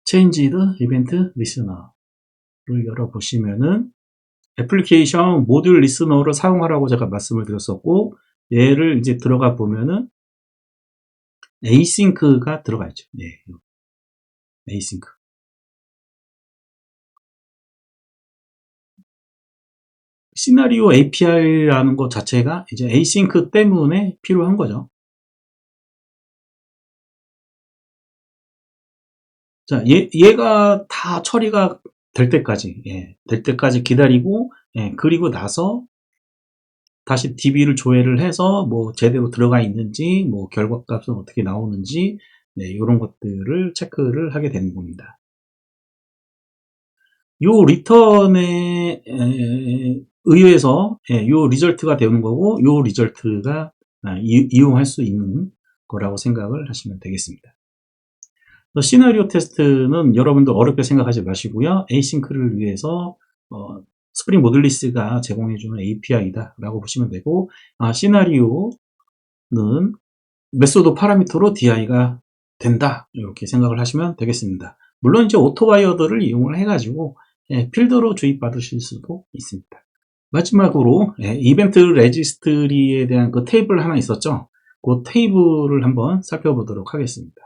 changed event listener를 열어보시면은 애플리케이션 모듈 리스너를 사용하라고 제가 말씀을 드렸었고 얘를 이제 들어가 보면은 에이싱크가 들어가 있죠. 네, 에이싱크. 시나리오 API라는 것 자체가 이제 에이싱크 때문에 필요한 거죠. 자, 얘가 다 처리가 될 때까지, 될 때까지 기다리고, 그리고 나서 다시 DB를 조회를 해서 뭐 제대로 들어가 있는지, 뭐 결과값은 어떻게 나오는지, 이런 것들을 체크를 하게 되는 겁니다. 요 리턴에 의해서 요 리절트가 되는 거고, 요 리절트가 이용할 수 있는 거라고 생각을 하시면 되겠습니다. 시나리오 테스트는 여러분들 어렵게 생각하지 마시고요. 에이싱크를 위해서 스프링 모듈리스가 제공해주는 API다 라고 보시면 되고 시나리오는 메소드 파라미터로 DI가 된다 이렇게 생각을 하시면 되겠습니다. 물론 이제 오토와이어드를 이용을 해가지고 필드로 주입받으실 수도 있습니다. 마지막으로 이벤트 레지스트리에 대한 그 테이블 하나 있었죠. 그 테이블을 한번 살펴보도록 하겠습니다.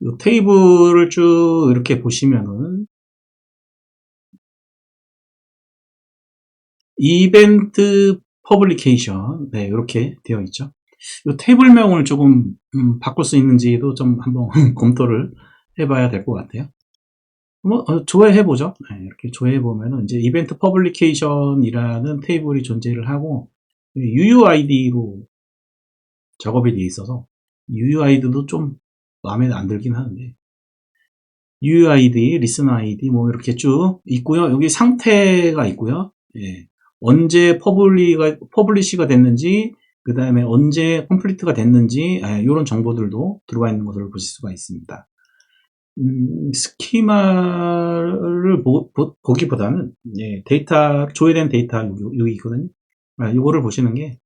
이 테이블을 쭉 이렇게 보시면은 이벤트 퍼블리케이션 이렇게 되어 있죠. 이 테이블명을 조금 바꿀 수 있는지도 좀 한번 검토를 해봐야 될 것 같아요. 조회해보죠. 이렇게 조회해보면은 이제 이벤트 퍼블리케이션이라는 테이블이 존재를 하고 UUID로 작업이 되어 있어서 UUID도 좀 마음에 안 들긴 하는데 UUID, 리스너 ID 뭐 이렇게 쭉 있고요. 여기 상태가 있고요. 언제 퍼블리시가 됐는지 그 다음에 언제 컴플리트가 됐는지 이런 정보들도 들어가 있는 것을 보실 수가 있습니다. 스키마를 보기보다는 데이터 조회된 데이터 여기 있거든요. 이거를 보시는 게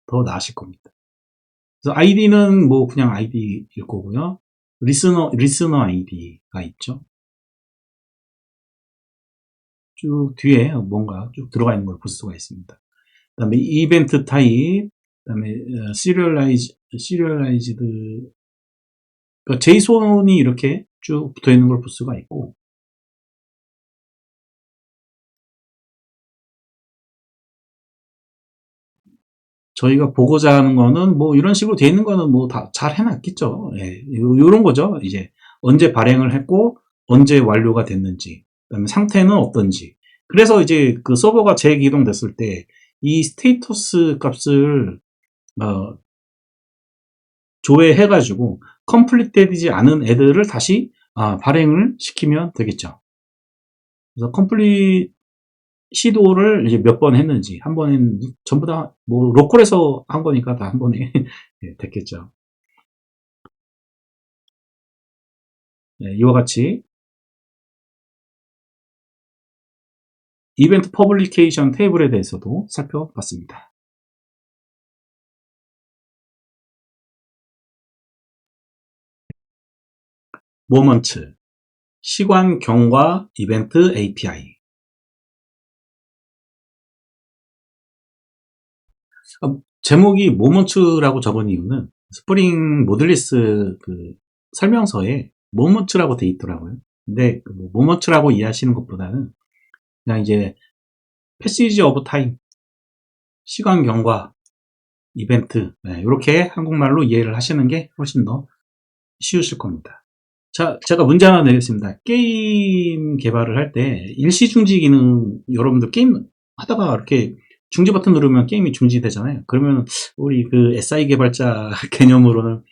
더 나으실 겁니다. 그래서 아이디는 뭐 그냥 아이디일 거고요. 리스너 아이디가 있죠. 쭉 뒤에 뭔가 쭉 들어가 있는 걸 볼 수가 있습니다. 그 다음에 이벤트 타입, 그 다음에 시리얼라이즈드, 그러니까 제이손이 이렇게 쭉 붙어 있는 걸 볼 수가 있고, 저희가 보고자 하는 거는 뭐 이런 식으로 되어 있는 거는 뭐 다 잘 해놨겠죠. 요런 거죠. 이제 언제 발행을 했고, 언제 완료가 됐는지, 그 다음에 상태는 어떤지, 그래서 이제 그 서버가 재기동됐을 때 이 스테이터스 값을 조회해가지고 컴플리트되지 않은 애들을 다시 발행을 시키면 되겠죠. 그래서 컴플릿 시도를 이제 몇 번 했는지, 한 번 했는지, 전부 다, 뭐, 로컬에서 한 거니까 다 한 번에 네, 됐겠죠. 네, 이와 같이 이벤트 퍼블리케이션 테이블에 대해서도 살펴봤습니다. 모먼트, 시관 경과 이벤트 API. 제목이 모먼트라고 적은 이유는 스프링 모듈리스 그 설명서에 모먼트라고 돼 있더라고요. 근데 그 모먼트라고 이해하시는 것보다는 그냥 이제 패시지 오브 타임, 시간 경과, 이벤트, 네, 이렇게 한국말로 이해를 하시는 게 훨씬 더 쉬우실 겁니다. 자, 제가 문제 하나 내겠습니다. 게임 개발을 할 때 일시중지 기능, 여러분들 게임 하다가 이렇게 중지 버튼 누르면 게임이 중지되잖아요. 그러면 우리 그 SI 개발자 개념으로는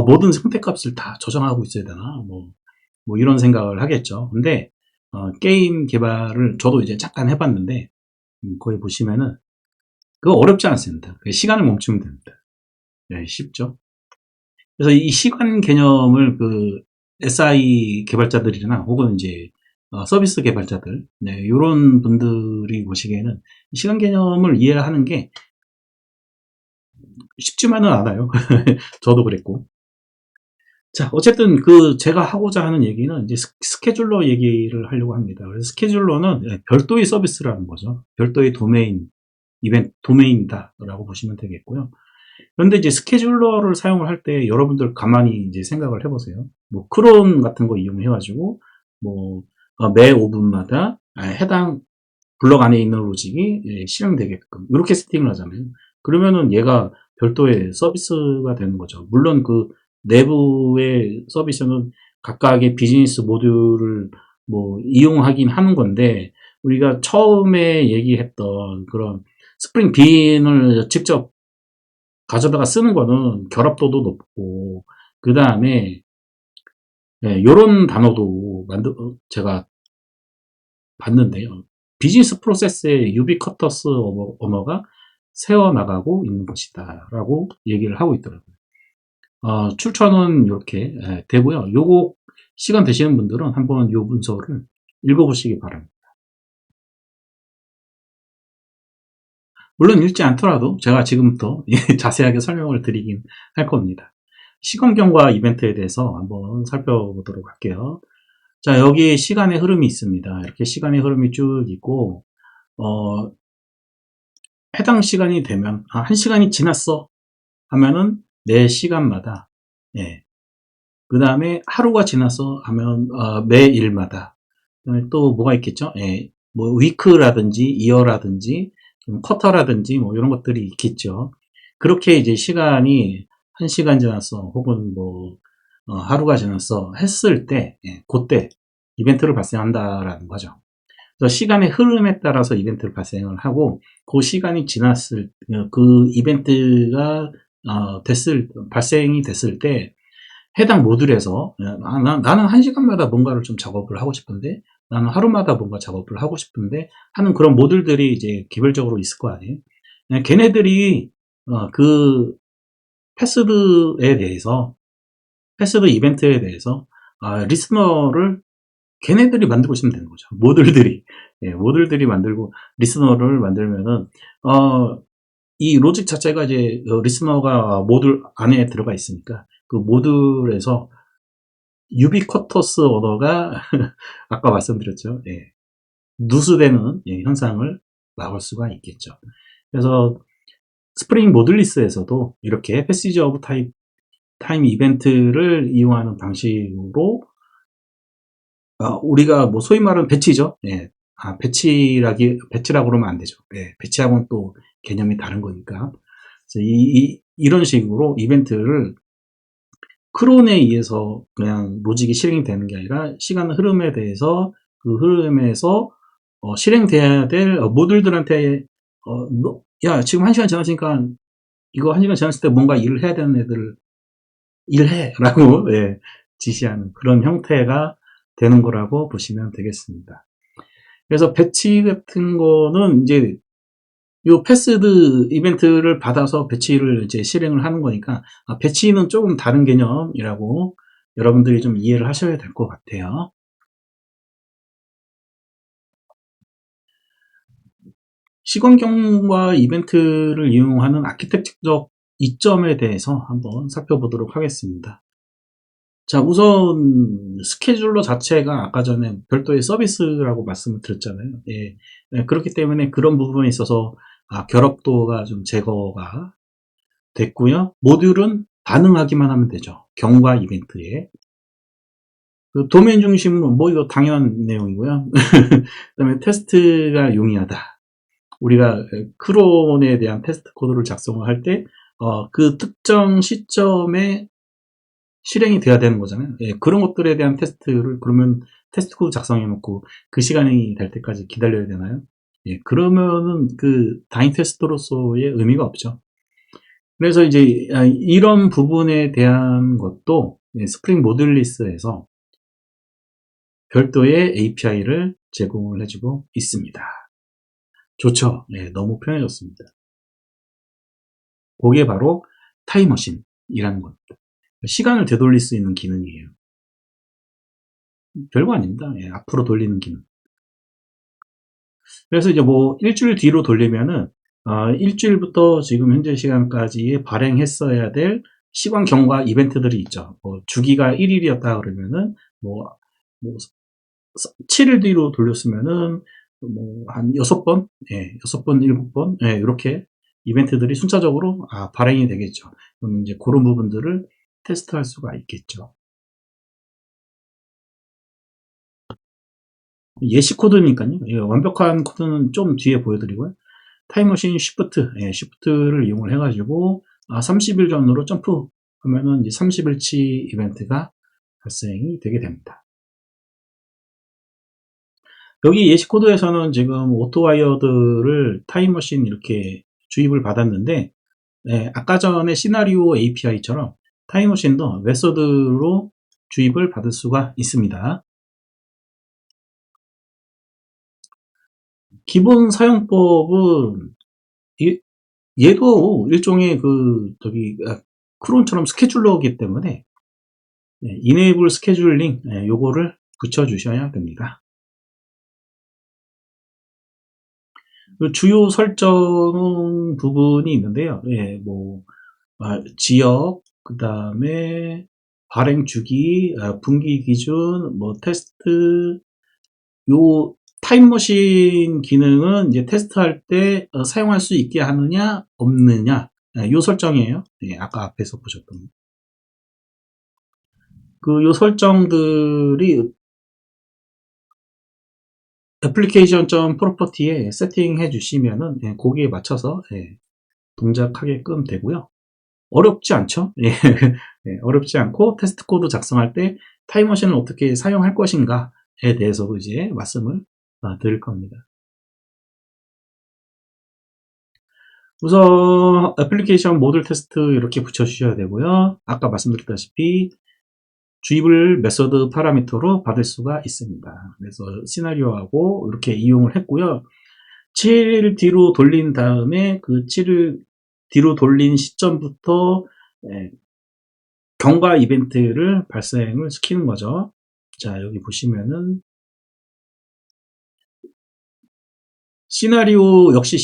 모든 선택값을 다 저장하고 있어야 되나? 뭐 이런 생각을 하겠죠. 근데 게임 개발을 저도 이제 잠깐 해봤는데 거기 보시면은 그거 어렵지 않습니다. 시간을 멈추면 됩니다. 네, 쉽죠. 그래서 이 시간 개념을 그 SI 개발자들이나 혹은 이제 서비스 개발자들, 네, 이런 분들이 보시기에는 시간 개념을 이해하는 게 쉽지만은 않아요. 저도 그랬고. 자, 어쨌든 그 제가 하고자 하는 얘기는 이제 스케줄러 얘기를 하려고 합니다. 그래서 스케줄러는 별도의 서비스라는 거죠. 별도의 도메인이다라고 보시면 되겠고요. 그런데 이제 스케줄러를 사용을 할 때 여러분들 가만히 이제 생각을 해보세요. 뭐 크론 같은 거 이용해가지고 뭐 매 5분마다 해당 블럭 안에 있는 로직이 실행되게끔 이렇게 세팅을 하잖아요. 그러면은 얘가 별도의 서비스가 되는 거죠. 물론 그 내부의 서비스는 각각의 비즈니스 모듈을 뭐 이용하긴 하는 건데 우리가 처음에 얘기했던 그런 스프링 빈을 직접 가져다가 쓰는 거는 결합도도 높고 그 다음에 이런 단어도 제가 봤는데요. 비즈니스 프로세스의 유비쿼터스 언어가 세워나가고 있는 것이다 라고 얘기를 하고 있더라고요. 출처는 이렇게 되고요. 요거 시간 되시는 분들은 한번 요 문서를 읽어보시기 바랍니다. 물론 읽지 않더라도 제가 지금부터 자세하게 설명을 드리긴 할 겁니다. 시간경과 이벤트에 대해서 한번 살펴보도록 할게요. 자, 여기 시간의 흐름이 있습니다. 이렇게 시간의 흐름이 쭉 있고, 해당 시간이 되면, 1시간이 지났어 하면은 매 시간마다, 예. 그 다음에 하루가 지났어 하면, 매 일마다. 그다음에 또 뭐가 있겠죠? 예. 뭐, 위크라든지, 이어라든지, 쿼터라든지, 뭐, 이런 것들이 있겠죠. 그렇게 이제 시간이 1시간 지났어, 혹은 뭐, 하루가 지났어 했을 때, 그때 이벤트를 발생한다라는 거죠. 그래서 시간의 흐름에 따라서 이벤트를 발생을 하고, 그 시간이 지났을, 그 이벤트가 발생이 됐을 때, 해당 모듈에서 나는 1시간마다 뭔가를 좀 작업을 하고 싶은데 나는 하루마다 뭔가 작업을 하고 싶은데 하는 그런 모듈들이 이제 개별적으로 있을 거 아니에요. 걔네들이 그 패스드에 대해서 패스드 이벤트에 대해서 리스너를 걔네들이 만들고 있으면 되는 거죠. 모듈들이 만들고 리스너를 만들면은 이 로직 자체가 이제 리스너가 모듈 안에 들어가 있으니까 그 모듈에서 유비쿼터스 언어가 아까 말씀드렸죠. 누수되는 현상을 막을 수가 있겠죠. 그래서 스프링 모듈리스에서도 이렇게 패시지 오브 타임 이벤트를 이용하는 방식으로 우리가 뭐 소위 말하는 배치죠. 배치라고 그러면 안 되죠. 배치하고는 또 개념이 다른 거니까. 그래서 이런 식으로 이벤트를 크론에 의해서 그냥 로직이 실행이 되는 게 아니라 시간 흐름에 대해서 그 흐름에서 실행돼야 될 모듈들한테 야 지금 1시간 지났으니까 이거 1시간 지났을 때 뭔가 일을 해야 되는 애들 일해 라고 예, 지시하는 그런 형태가 되는 거라고 보시면 되겠습니다. 그래서 배치 같은 거는 이제 요 패스드 이벤트를 받아서 배치를 이제 실행을 하는 거니까 배치는 조금 다른 개념이라고 여러분들이 좀 이해를 하셔야 될 것 같아요. 시건경과 이벤트를 이용하는 아키텍처적 이점에 대해서 한번 살펴보도록 하겠습니다. 자, 우선 스케줄러 자체가 아까 전에 별도의 서비스라고 말씀을 드렸잖아요. 예. 예, 그렇기 때문에 그런 부분에 있어서 결합도가 좀 제거가 됐고요. 모듈은 반응하기만 하면 되죠. 경과 이벤트에. 그 도메인 중심은 뭐 이거 당연한 내용이고요. 그다음에 테스트가 용이하다. 우리가 크론에 대한 테스트 코드를 작성을 할 때 그 특정 시점에 실행이 돼야 되는 거잖아요. 예, 그런 것들에 대한 테스트를 그러면 테스트 코드 작성해 놓고 그 시간이 될 때까지 기다려야 되나요? 예, 그러면은 그 다인 테스트로서의 의미가 없죠. 그래서 이제 이런 부분에 대한 것도 스프링 모듈리스에서 별도의 API를 제공을 해주고 있습니다. 좋죠? 네, 너무 편해졌습니다. 그게 바로 타임머신이라는 겁니다. 시간을 되돌릴 수 있는 기능이에요. 별거 아닙니다. 예, 앞으로 돌리는 기능. 그래서 이제 뭐 일주일 뒤로 돌리면은 일주일부터 지금 현재 시간까지 발행했어야 될 시간 경과 이벤트들이 있죠. 뭐 주기가 1일이었다 그러면은 뭐 7일 뒤로 돌렸으면은 뭐 한 6번, 예, 6번, 7번, 예, 이렇게 이벤트들이 순차적으로 발행이 되겠죠. 그럼 이제 그런 부분들을 테스트할 수가 있겠죠. 예시 코드니까요. 예, 완벽한 코드는 좀 뒤에 보여드리고요. 타임머신 쉬프트, 예, 쉬프트를 이용을 해가지고 30일 전으로 점프하면은 이제 30일치 이벤트가 발생이 되게 됩니다. 여기 예시 코드에서는 지금 오토와이어드를 타임머신 이렇게 주입을 받았는데 아까 전에 시나리오 API처럼 타임머신도 메서드로 주입을 받을 수가 있습니다. 기본 사용법은 얘도 일종의 크론처럼 스케줄러이기 때문에 이네이블 스케줄링 요거를 붙여주셔야 됩니다. 그 주요 설정 부분이 있는데요. 지역, 그 다음에 발행 주기, 분기 기준, 뭐 테스트, 요 타임머신 기능은 이제 테스트할 때 사용할 수 있게 하느냐 없느냐 요 설정이에요. 아까 앞에서 보셨던 요 설정들이 애플리케이션.property에 세팅해 주시면은 거기에 맞춰서 동작하게끔 되고요. 어렵지 않죠? 어렵지 않고 테스트 코드 작성할 때 타임머신을 어떻게 사용할 것인가에 대해서도 이제 말씀을 드릴 겁니다. 우선 애플리케이션 모듈 테스트 이렇게 붙여주셔야 되고요. 아까 말씀드렸다시피 주입을 메서드 파라미터로 받을 수가 있습니다. 그래서 시나리오하고 이렇게 이용을 했고요. 7일 뒤로 돌린 다음에 그 7일 뒤로 돌린 시점부터 경과 이벤트를 발생을 시키는 거죠. 자, 여기 보시면은 시나리오 역시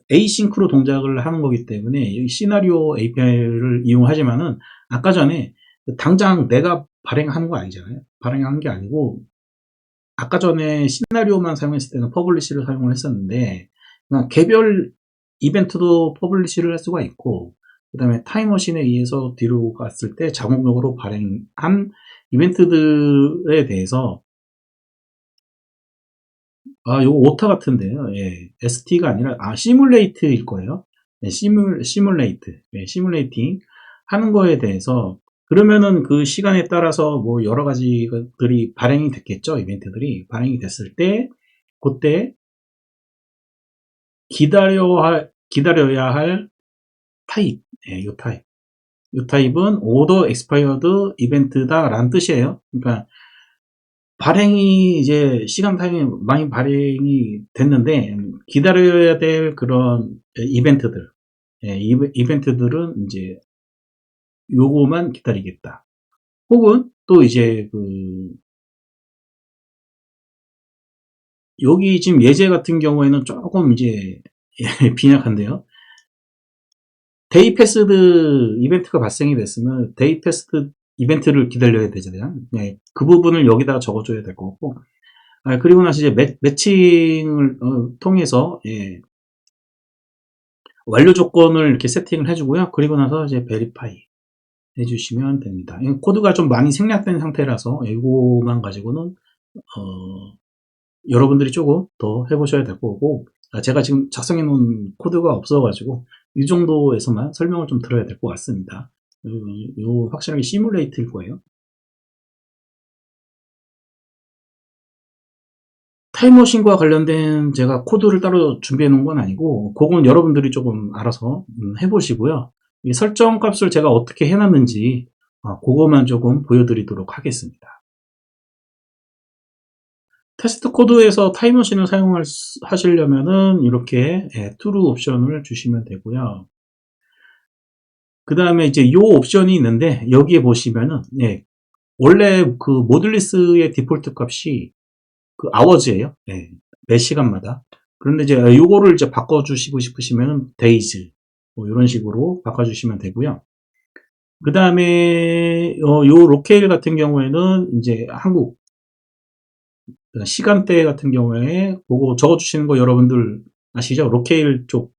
에이싱크로 동작을 하는 거기 때문에 여기 시나리오 API를 이용하지만은 아까 전에 당장 내가 발행하는 거 아니잖아요. 발행하는 게 아니고 아까 전에 시나리오만 사용했을 때는 퍼블리시를 사용을 했었는데 그냥 개별 이벤트도 퍼블리시를 할 수가 있고 그 다음에 타임머신에 의해서 뒤로 갔을 때 자동적으로 발행한 이벤트들에 대해서 요거 오타 같은데요. 예, ST가 아니라 시뮬레이트일 거예요. 시뮬레이팅 하는 거에 대해서 그러면은 그 시간에 따라서 뭐 여러 가지 것들이 발행이 됐겠죠. 이벤트들이 발행이 됐을 때 그때 기다려야 할 타입, 예, 요 타입. 요 타입은 order expired 이벤트다라는 뜻이에요. 그러니까 발행이 이제 시간 타임이 많이 발행이 됐는데 기다려야 될 그런 이벤트들, 예, 이벤트들은 이제 요거만 기다리겠다. 혹은 또 이제 여기 지금 예제 같은 경우에는 조금 이제 빈약한데요. 데이 패스드 이벤트가 발생이 됐으면 데이 패스드 이벤트를 기다려야 되잖아요. 네, 그 부분을 여기다가 적어줘야 될 거고. 그리고 나서 이제 매칭을 통해서 예, 완료 조건을 이렇게 세팅을 해주고요. 그리고 나서 이제 베리파이 해주시면 됩니다. 코드가 좀 많이 생략된 상태라서 이거만 가지고는 여러분들이 조금 더 해보셔야 될 거고, 제가 지금 작성해 놓은 코드가 없어가지고 이 정도에서만 설명을 좀 들어야 될 것 같습니다. 요 확실하게 시뮬레이트일 거예요. 타임머신과 관련된 제가 코드를 따로 준비해 놓은 건 아니고 그건 여러분들이 조금 알아서 해보시고요. 이 설정 값을 제가 어떻게 해놨는지 그거만 조금 보여드리도록 하겠습니다. 테스트 코드에서 타임머신을 사용하시려면은 이렇게 true 옵션을 주시면 되고요. 그 다음에 이제 요 옵션이 있는데 여기에 보시면은 원래 그 모듈리스의 디폴트 값이 그 hours예요. 매 시간마다. 그런데 이제 요거를 이제 바꿔주시고 싶으시면 days 뭐 이런 식으로 바꿔주시면 되고요. 그 다음에 요 로케일 같은 경우에는 이제 한국 시간대 같은 경우에 그거 적어주시는 거 여러분들 아시죠? 로케일 쪽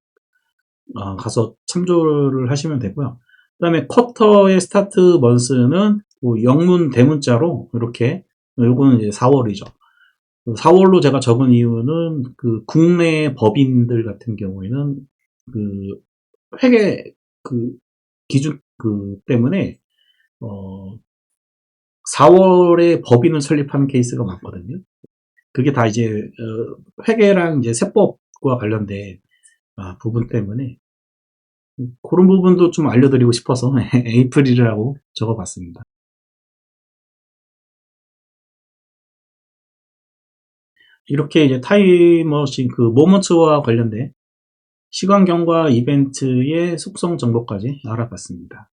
가서 참조를 하시면 되고요. 그 다음에 쿼터의 스타트 먼스는 영문 대문자로 이렇게 요거는 이제 4월이죠. 4월로 제가 적은 이유는 그 국내 법인들 같은 경우에는 그 회계 그 기준 때문에 4월에 법인을 설립하는 케이스가 많거든요. 그게 다 이제 회계랑 이제 세법과 관련된 부분 때문에 그런 부분도 좀 알려드리고 싶어서 에이프릴이라고 적어봤습니다. 이렇게 이제 타임머신 모먼트와 관련된 시간경과 이벤트의 속성 정보까지 알아봤습니다.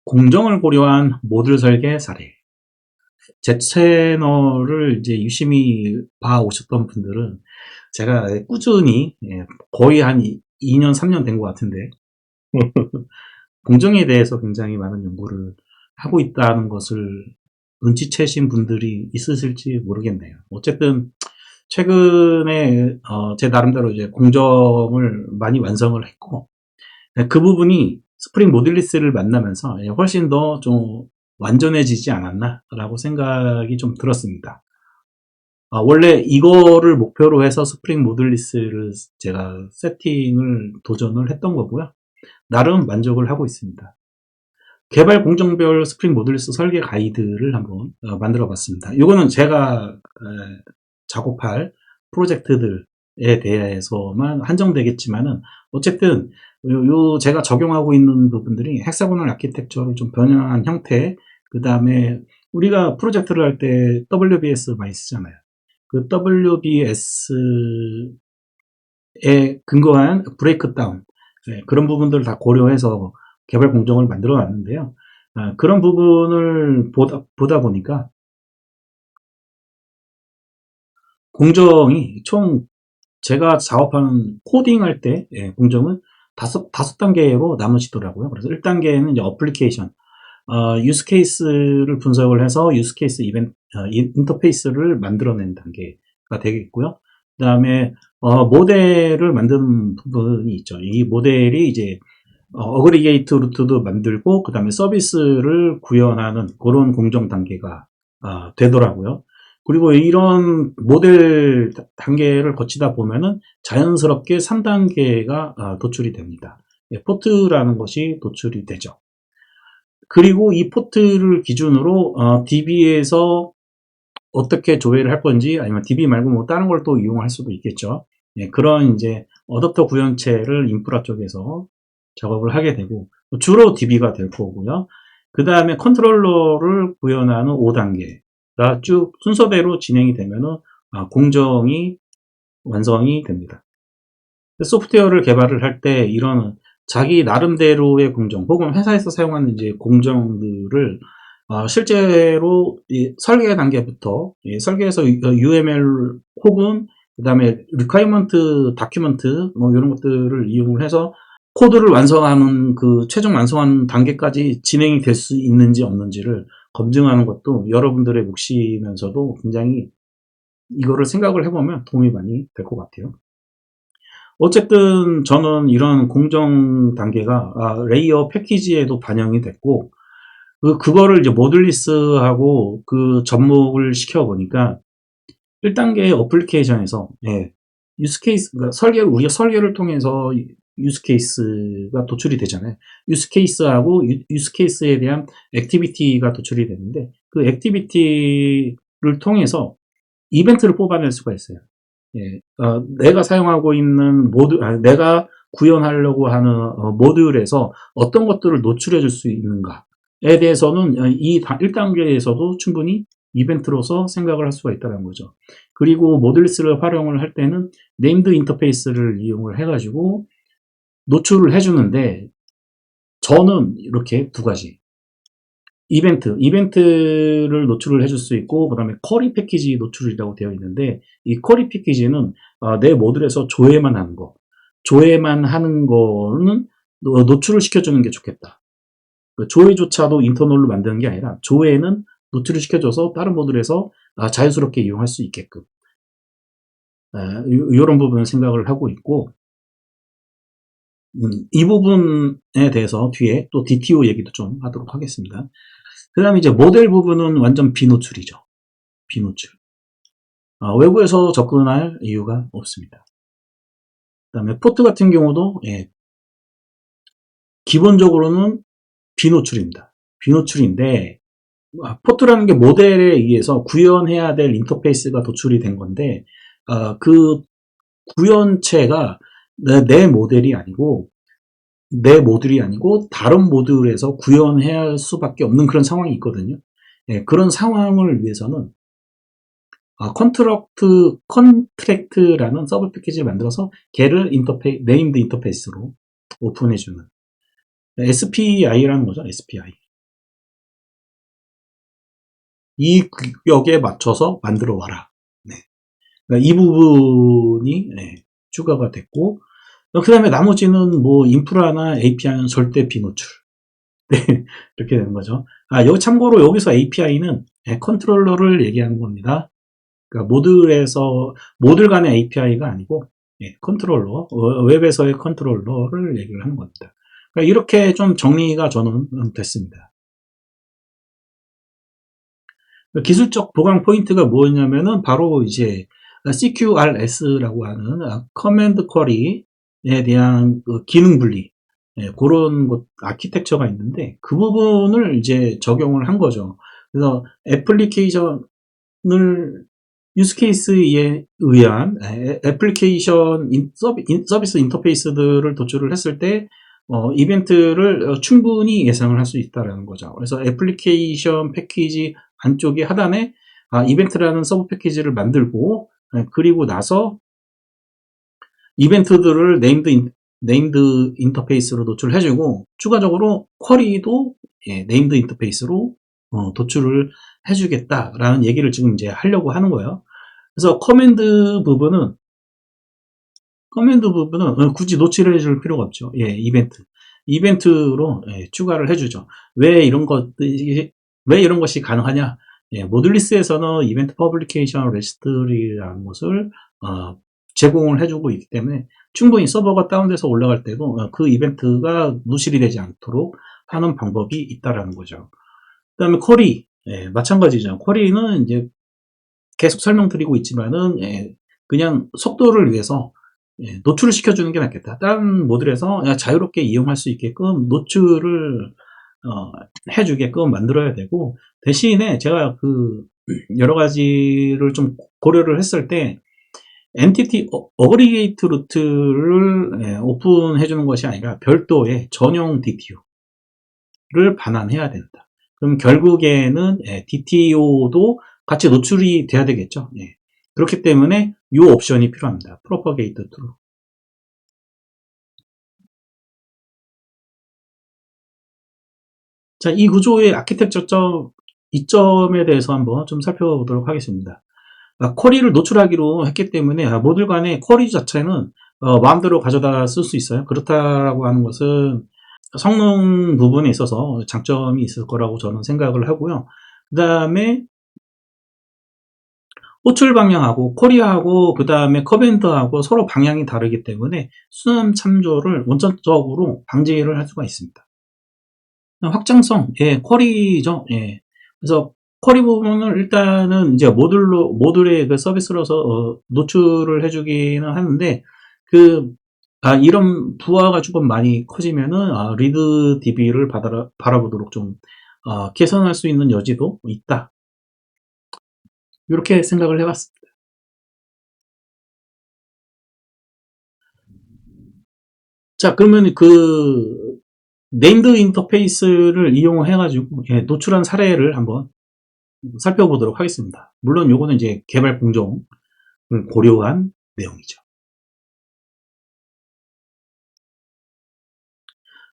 공정을 고려한 모듈 설계 사례. 제 채널을 이제 유심히 봐오셨던 분들은 제가 꾸준히 거의 한 2년, 3년 된 것 같은데 공정에 대해서 굉장히 많은 연구를 하고 있다는 것을 눈치채신 분들이 있으실지 모르겠네요. 어쨌든 최근에 제 나름대로 이제 공정을 많이 완성을 했고 그 부분이 스프링 모듈리스를 만나면서 훨씬 더 좀 완전해지지 않았나라고 생각이 좀 들었습니다. 원래 이거를 목표로 해서 스프링 모듈리스를 제가 세팅을 도전을 했던 거고요. 나름 만족을 하고 있습니다. 개발 공정별 스프링 모듈리스 설계 가이드를 한번 만들어 봤습니다. 이거는 제가 작업할 프로젝트들에 대해서만 한정되겠지만은 어쨌든 제가 적용하고 있는 부분들이 헥사고널 아키텍처를 좀 변형한 형태, 그 다음에 우리가 프로젝트를 할 때 WBS 많이 쓰잖아요. 그 WBS에 근거한 브레이크 다운, 그런 부분들을 다 고려해서 개발 공정을 만들어 놨는데요. 그런 부분을 보다 보니까 공정이 총 제가 작업하는 코딩할 때 공정은 다섯 단계로 나눠지더라고요. 그래서 1단계는 이제 어플리케이션, 유스 케이스를 분석을 해서 유스 케이스 인터페이스를 만들어낸 단계가 되겠고요. 그 다음에 모델을 만드는 부분이 있죠. 이 모델이 이제 어그리게이트 루트도 만들고 그 다음에 서비스를 구현하는 그런 공정 단계가 되더라고요. 그리고 이런 모델 단계를 거치다 보면은 자연스럽게 3단계가 도출이 됩니다. 포트라는 것이 도출이 되죠. 그리고 이 포트를 기준으로 DB에서 어떻게 조회를 할 건지, 아니면 DB 말고 뭐 다른 걸 또 이용할 수도 있겠죠. 그런 이제 어댑터 구현체를 인프라 쪽에서 작업을 하게 되고 주로 DB가 될 거고요. 그 다음에 컨트롤러를 구현하는 5단계가 쭉 순서대로 진행이 되면은 공정이 완성이 됩니다. 소프트웨어를 개발을 할 때 이런 자기 나름대로의 공정 혹은 회사에서 사용하는 이제 공정들을 실제로 설계 단계부터 설계에서 UML 혹은 그 다음에 requirement document 뭐 이런 것들을 이용을 해서 코드를 완성하는 그 최종 완성하는 단계까지 진행이 될 수 있는지 없는지를 검증하는 것도 여러분들의 몫이면서도 굉장히 이거를 생각을 해보면 도움이 많이 될 것 같아요. 어쨌든 저는 이런 공정 단계가 레이어 패키지에도 반영이 됐고 그거를 이제 모듈리스하고 그 접목을 시켜 보니까 1단계 어플리케이션에서 유스 케이스 그러니까 우리가 설계를 통해서 유스 케이스가 도출이 되잖아요. 유스 케이스하고 유스 케이스에 대한 액티비티가 도출이 되는데 그 액티비티를 통해서 이벤트를 뽑아낼 수가 있어요. 내가 사용하고 있는 내가 구현하려고 하는 모듈에서 어떤 것들을 노출해 줄 수 있는가에 대해서는 이 1단계에서도 충분히 이벤트로서 생각을 할 수가 있다는 거죠. 그리고 모듈리스를 활용을 할 때는 네임드 인터페이스를 이용을 해가지고 노출을 해주는데 저는 이렇게 두 가지 이벤트를 노출을 해줄 수 있고 그 다음에 쿼리 패키지 노출이라고 되어 있는데 이 쿼리 패키지는 내 모듈에서 조회만 하는 거는 노출을 시켜주는 게 좋겠다. 조회조차도 인터널로 만드는 게 아니라 조회는 노출을 시켜줘서 다른 모듈에서 자유스럽게 이용할 수 있게끔 이런 부분을 생각을 하고 있고 이 부분에 대해서 뒤에 또 DTO 얘기도 좀 하도록 하겠습니다. 그 다음에 이제 모델 부분은 완전 비노출이죠. 비노출. 외부에서 접근할 이유가 없습니다. 그 다음에 포트 같은 경우도 기본적으로는 비노출입니다. 비노출인데 포트라는 게 모델에 의해서 구현해야 될 인터페이스가 도출이 된 건데 그 구현체가 내 모델이 아니고 다른 모듈에서 구현해야 할 수밖에 없는 그런 상황이 있거든요. 그런 상황을 위해서는 컨트랙트라는 서브 패키지를 만들어서 걔를 네임드 인터페이스로 오픈해주는 SPI라는 거죠. SPI. 이 규격에 맞춰서 만들어 와라. 그러니까 이 부분이 추가가 됐고 그 다음에 나머지는 뭐 인프라나 API는 절대 비노출. 이렇게 되는 거죠. 여기 참고로 여기서 API는 컨트롤러를 얘기하는 겁니다. 그러니까 모듈 간의 API가 아니고 컨트롤러, 웹에서의 컨트롤러를 얘기를 하는 겁니다. 그러니까 이렇게 좀 정리가 저는 됐습니다. 기술적 보강 포인트가 뭐였냐면은 바로 이제 CQRS라고 하는 커맨드 쿼리에 대한 기능 분리 그런 아키텍처가 있는데 그 부분을 이제 적용을 한 거죠. 그래서 애플리케이션을 유스케이스에 의한 애플리케이션 서비스 인터페이스들을 도출을 했을 때 이벤트를 충분히 예상을 할 수 있다는 거죠. 그래서 애플리케이션 패키지 안쪽에 하단에 이벤트라는 서브 패키지를 만들고 그리고 나서 이벤트들을 네임드 인터페이스로 노출해주고 추가적으로 쿼리도 네임드 인터페이스로 도출을 해주겠다라는 얘기를 지금 이제 하려고 하는 거예요. 그래서 커맨드 부분은 굳이 노출을 해줄 필요가 없죠. 이벤트로 추가를 해주죠. 왜 이런 것이 가능하냐? 모듈리스에서는 이벤트 퍼블리케이션 레지스트리라는 것을 제공을 해주고 있기 때문에 충분히 서버가 다운돼서 올라갈 때도 그 이벤트가 누실이 되지 않도록 하는 방법이 있다라는 거죠. 그 다음에 쿼리, 마찬가지죠. 쿼리는 이제 계속 설명드리고 있지만은 그냥 속도를 위해서 노출을 시켜주는 게 낫겠다. 다른 모듈에서 자유롭게 이용할 수 있게끔 노출을 해주게끔 만들어야 되고 대신에 제가 그 여러 가지를 좀 고려를 했을 때 엔티티 어그리게이트 루트를 오픈해 주는 것이 아니라 별도의 전용 DTO를 반환해야 된다. 그럼 결국에는 DTO도 같이 노출이 돼야 되겠죠. 그렇기 때문에 이 옵션이 필요합니다. 프로퍼게이트 트루. 자, 이 구조의 아키텍처 이점에 대해서 한번 좀 살펴보도록 하겠습니다. 쿼리를 노출하기로 했기 때문에 모듈 간의 쿼리 자체는 마음대로 가져다 쓸 수 있어요. 그렇다고 하는 것은 성능 부분에 있어서 장점이 있을 거라고 저는 생각을 하고요. 그 다음에 호출 방향하고 쿼리하고 그 다음에 커벤트하고 서로 방향이 다르기 때문에 수험 참조를 원천적으로 방지를 할 수가 있습니다. 확장성, 쿼리죠. 그래서 쿼리 부분을 일단은 이제 모듈의 그 서비스로서 노출을 해주기는 하는데 이런 부하가 조금 많이 커지면은 리드 DB를 바라보도록 좀 개선할 수 있는 여지도 있다. 이렇게 생각을 해봤습니다. 자, 그러면 네임드 인터페이스를 이용해 가지고 노출한 사례를 한번 살펴보도록 하겠습니다. 물론 요거는 이제 개발 공정을 고려한 내용이죠.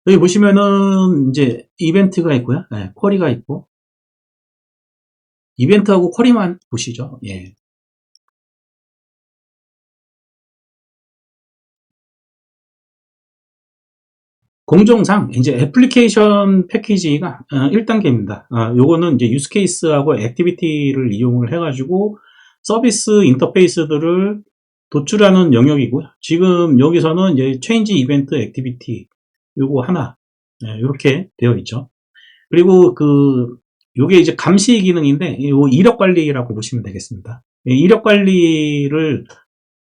여기 보시면은 이제 이벤트가 있고요. 쿼리가 있고 이벤트하고 쿼리만 보시죠. 공정상 이제 애플리케이션 패키지가 1단계입니다. 요거는 이제 유스 케이스하고 액티비티를 이용을 해가지고 서비스 인터페이스들을 도출하는 영역이고요. 지금 여기서는 이제 체인지 이벤트 액티비티 요거 하나 이렇게 되어 있죠. 그리고 요게 이제 감시 기능인데 요 이력 관리라고 보시면 되겠습니다. 이력 관리를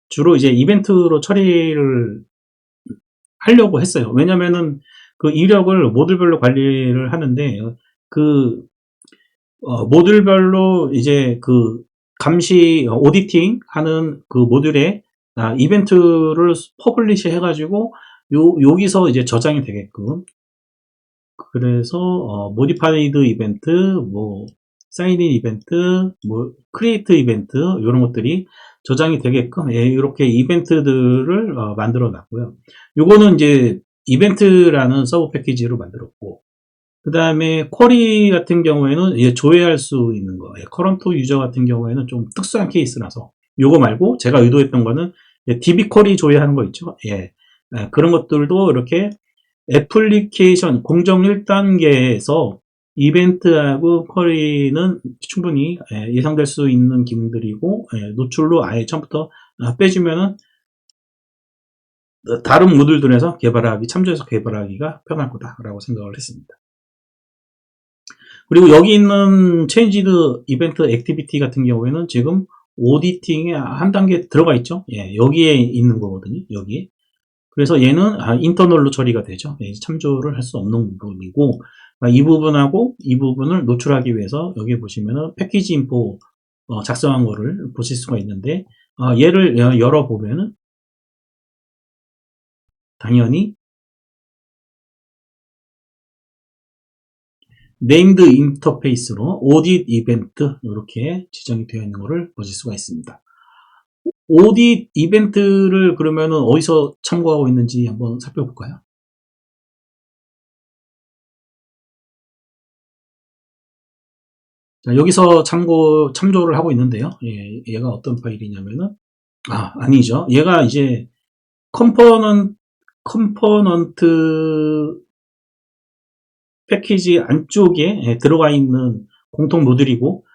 주로 이제 이벤트로 처리를 하려고 했어요. 왜냐면은 그 이력을 모듈별로 관리를 하는데 모듈별로 이제 감시 오디팅 하는 그 모듈에 이벤트를 퍼블리시 해가지고 여기서 이제 저장이 되게끔 그래서 모디파이드 이벤트, 사인인 이벤트, 크리에이트 이벤트 이런 것들이 저장이 되게끔 이렇게 이벤트들을 만들어 놨고요. 요거는 이제 이벤트라는 서브 패키지로 만들었고 그 다음에 쿼리 같은 경우에는 조회할 수 있는 거 커런트 유저 같은 경우에는 좀 특수한 케이스라서 요거 말고 제가 의도했던 거는 DB 쿼리 조회하는 거 있죠. 그런 것들도 이렇게 애플리케이션 공정 1단계에서 이벤트하고 쿼리는 충분히 예상될 수 있는 기능들이고 노출로 아예 처음부터 빼주면은 다른 모듈들에서 참조해서 개발하기가 편할 거다라고 생각을 했습니다. 그리고 여기 있는 체인지드 이벤트 액티비티 같은 경우에는 지금 오디팅에 한 단계 들어가 있죠. 여기에 있는 거거든요. 여기에. 그래서 얘는 인터널로 처리가 되죠. 참조를 할 수 없는 부분이고 이 부분하고 이 부분을 노출하기 위해서 여기 보시면은 패키지 인포 작성한 거를 보실 수가 있는데 얘를 열어보면은 당연히 네임드 인터페이스로 오딧 이벤트 이렇게 지정이 되어 있는 것을 보실 수가 있습니다. 오딧 이벤트를 그러면은 어디서 참고하고 있는지 한번 살펴볼까요? 자, 여기서 참조를 하고 있는데요. 얘가 어떤 파일이냐면은 아니죠. 얘가 이제 컴포넌트 패키지 안쪽에 들어가 있는 공통 모듈이고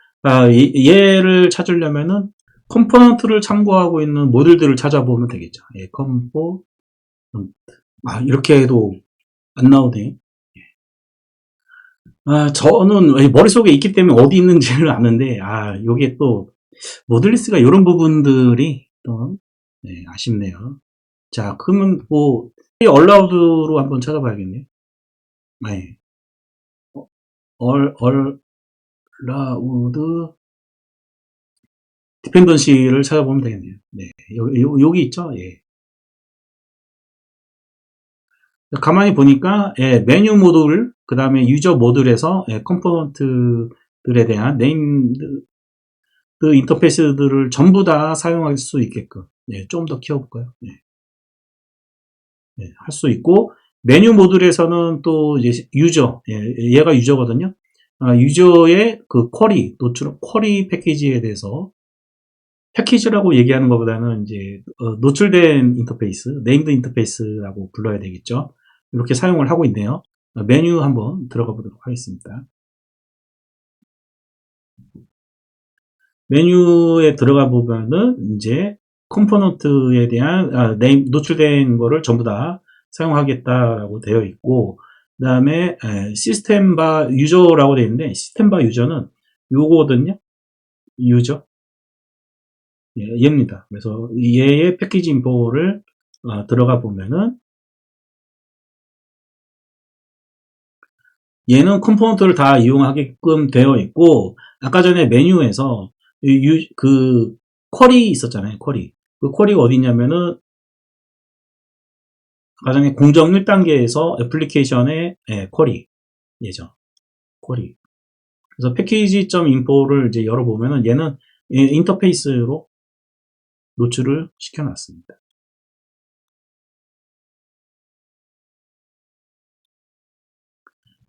얘를 찾으려면은 컴포넌트를 참고하고 있는 모듈들을 찾아보면 되겠죠. 컴포넌트 이렇게 해도 안 나오네. 저는 머릿속에 있기 때문에 어디 있는지를 아는데 요게 또 모듈리스가 이런 부분들이 또 아쉽네요. 자, 그러면 얼라우드로 한번 찾아봐야겠네요. 네. 얼라우드 디펜던시를 찾아보면 되겠네요. 네, 여기 있죠. 예. 가만히 보니까 예, 메뉴 모듈, 그 다음에 유저 모듈에서 예, 컴포넌트들에 대한 네임드 인터페이스들을 전부 다 사용할 수 있게끔 예, 좀 더 키워볼까요? 예. 예, 할 수 있고, 메뉴 모듈에서는 또 이제 유저, 예, 얘가 유저거든요. 유저의 그 쿼리, 쿼리 패키지에 대해서 패키지라고 얘기하는 것보다는 이제 노출된 인터페이스, 네임드 인터페이스라고 불러야 되겠죠. 이렇게 사용을 하고 있네요. 메뉴 한번 들어가 보도록 하겠습니다. 메뉴에 들어가 보면은 이제 컴포넌트에 대한 노출된 거를 전부 다 사용하겠다라고 되어 있고, 그 다음에 시스템 바 유저라고 되어 있는데, 시스템 바 유저는 요거거든요. 유저. 예, 얘입니다. 그래서 얘의 패키지 인포를 들어가 보면은 얘는 컴포넌트를 다 이용하게끔 되어 있고, 아까 전에 메뉴에서 그 쿼리 있었잖아요. 쿼리. 그 쿼리가 어디 있냐면은 가장 공정 1단계에서 애플리케이션의 쿼리 예죠. 쿼리. 그래서 패키지.info를 이제 열어보면은 얘는 인터페이스로 노출을 시켜놨습니다.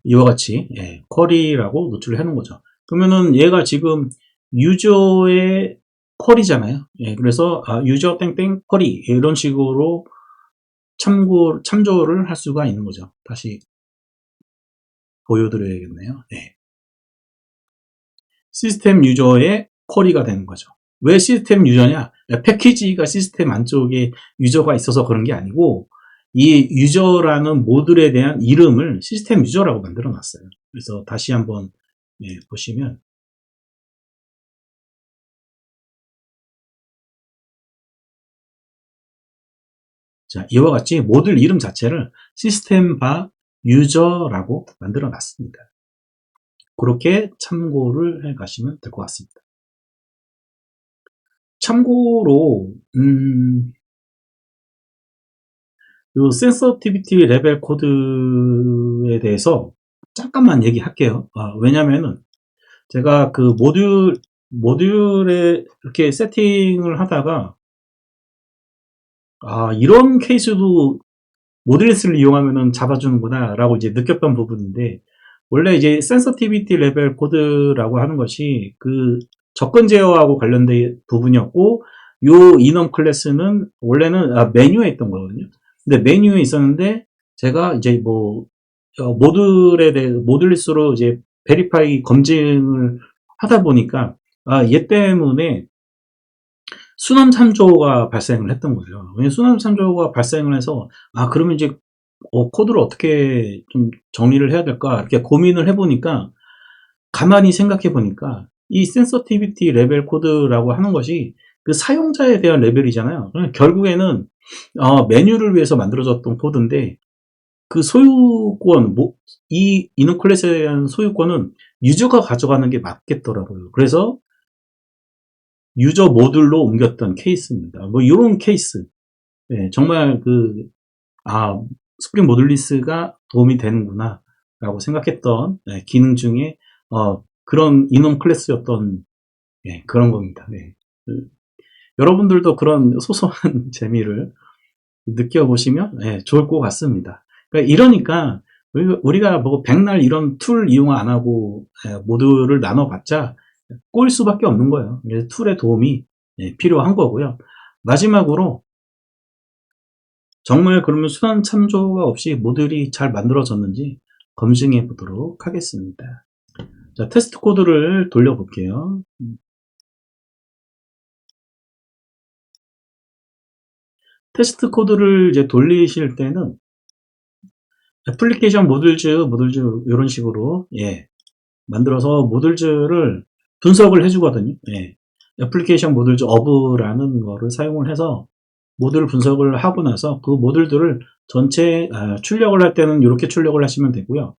이와 같이 쿼리라고 노출을 해놓은 거죠. 그러면은 얘가 지금 유저의 쿼리잖아요. 예, 그래서 유저 땡땡 쿼리 이런 식으로 참조를 할 수가 있는 거죠. 다시 보여드려야겠네요. 네. 시스템 유저의 쿼리가 되는 거죠. 왜 시스템 유저냐? 패키지가 시스템 안쪽에 유저가 있어서 그런 게 아니고, 이 유저라는 모듈에 대한 이름을 시스템 유저라고 만들어 놨어요. 그래서 다시 한번 보시면, 자, 이와 같이 모듈 이름 자체를 시스템 바 유저라고 만들어 놨습니다. 그렇게 참고를 해 가시면 될 것 같습니다. 참고로 요 센서티비티 레벨 코드에 대해서 잠깐만 얘기할게요. 왜냐면은 제가 그 모듈에 이렇게 세팅을 하다가 이런 케이스도 모듈스를 이용하면은 잡아주는구나 라고 이제 느꼈던 부분인데, 원래 이제 센서티비티 레벨 코드라고 하는 것이 그 접근 제어하고 관련된 부분이었고, 요 이넘 클래스는 원래는 메뉴에 있던 거거든요. 근데 메뉴에 있었는데 제가 이제 뭐 모듈에 대해 모듈리스로 이제 베리파이 검증을 하다 보니까 얘 때문에 순환 참조가 발생을 했던 거죠. 순환 참조가 발생을 해서 그러면 이제 코드를 어떻게 좀 정리를 해야 될까 이렇게 고민을 해보니까, 가만히 생각해 보니까 이 센서티비티 레벨 코드라고 하는 것이 그 사용자에 대한 레벨이잖아요. 결국에는 메뉴를 위해서 만들어졌던 코드인데, 그 소유권, 이 이너 클래스에 대한 소유권은 유저가 가져가는 게 맞겠더라고요. 그래서 유저 모듈로 옮겼던 케이스입니다. 뭐 이런 케이스, 정말 스프링 모듈리스가 도움이 되는구나 라고 생각했던 기능 중에 그런 이놈 클래스였던 그런 겁니다. 여러분들도 그런 소소한 재미를 느껴보시면 좋을 것 같습니다. 그러니까 이러니까 우리가 뭐 백날 이런 툴 이용 안 하고 모듈을 나눠봤자 꼬일 수밖에 없는 거예요. 그래서 툴의 도움이 필요한 거고요. 마지막으로 정말 그러면 순환 참조가 없이 모듈이 잘 만들어졌는지 검증해 보도록 하겠습니다. 자, 테스트 코드를 돌려볼게요. 테스트 코드를 이제 돌리실 때는 애플리케이션 모듈즈 이런 식으로 만들어서 모듈즈를 분석을 해주거든요. 애플리케이션 모듈즈 어브라는 거를 사용을 해서 모듈 분석을 하고 나서 그 모듈들을 전체 출력을 할 때는 이렇게 출력을 하시면 되고요.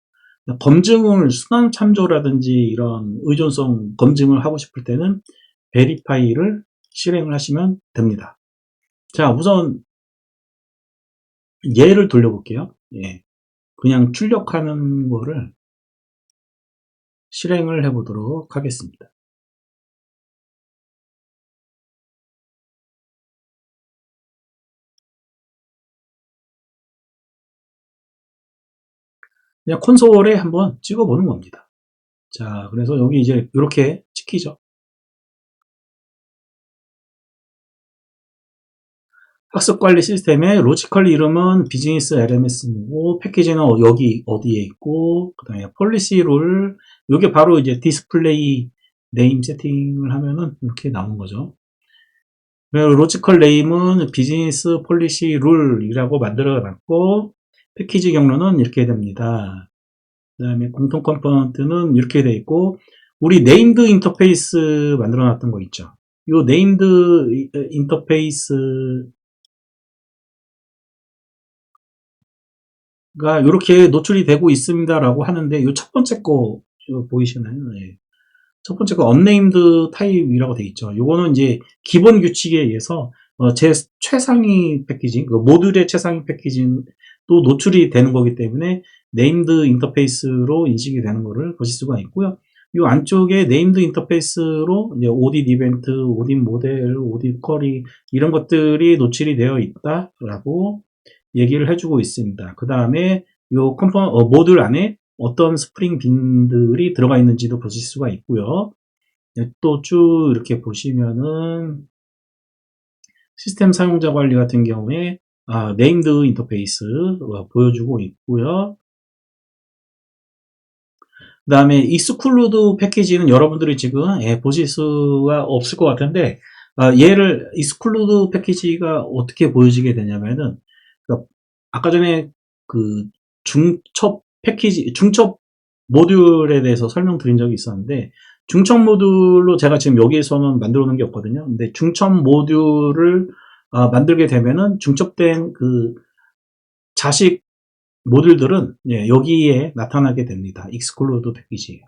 검증을 순환 참조라든지 이런 의존성 검증을 하고 싶을 때는 verify를 실행을 하시면 됩니다. 자, 우선 얘를 돌려볼게요. 예. 그냥 출력하는 거를 실행을 해보도록 하겠습니다. 그냥 콘솔에 한번 찍어보는 겁니다. 자, 그래서 여기 이제 이렇게 찍히죠. 학습관리 시스템의 로지컬 이름은 비즈니스 LMS고 패키지는 여기 어디에 있고 그 다음에 폴리시 룰 이게 바로 이제 디스플레이 네임 세팅을 하면은 이렇게 나오는 거죠. 로지컬 네임은 비즈니스 폴리시 룰이라고 만들어 놨고 패키지 경로는 이렇게 됩니다. 그 다음에 공통 컴포넌트는 이렇게 돼 있고 우리 네임드 인터페이스 만들어 놨던 거 있죠. 이 네임드 인터페이스가 이렇게 노출이 되고 있습니다라고 하는데 이 첫 번째 거 보이시나요? 네. 첫 번째 거 unnamed 타입이라고 돼 있죠. 요거는 이제 기본 규칙에 의해서 제 최상위 패키징, 그 모듈의 최상위 패키징 또 노출이 되는 거기 때문에 네임드 인터페이스로 인식이 되는 거를 보실 수가 있고요. 이 안쪽에 네임드 인터페이스로 이제 오딧 이벤트, 오딧 모델, 오딧 쿼리 이런 것들이 노출이 되어 있다라고 얘기를 해주고 있습니다. 그 다음에 이 모듈 안에 어떤 스프링 빈들이 들어가 있는지도 보실 수가 있고요. 또 쭉 이렇게 보시면은 시스템 사용자 관리 같은 경우에 네임드 인터페이스 보여주고 있고요. 그 다음에 익스클루드 패키지는 여러분들이 지금 보실 수가 없을 것 같은데 얘를 익스클루드 패키지가 어떻게 보여지게 되냐면은 그러니까 아까 전에 그 중첩 패키지 중첩 모듈에 대해서 설명드린 적이 있었는데 중첩 모듈로 제가 지금 여기에서는 만들어 놓은 게 없거든요. 근데 중첩 모듈을 만들게 되면은 중첩된 그 자식 모듈들은 여기에 나타나게 됩니다. 익스클루드 패키지예요.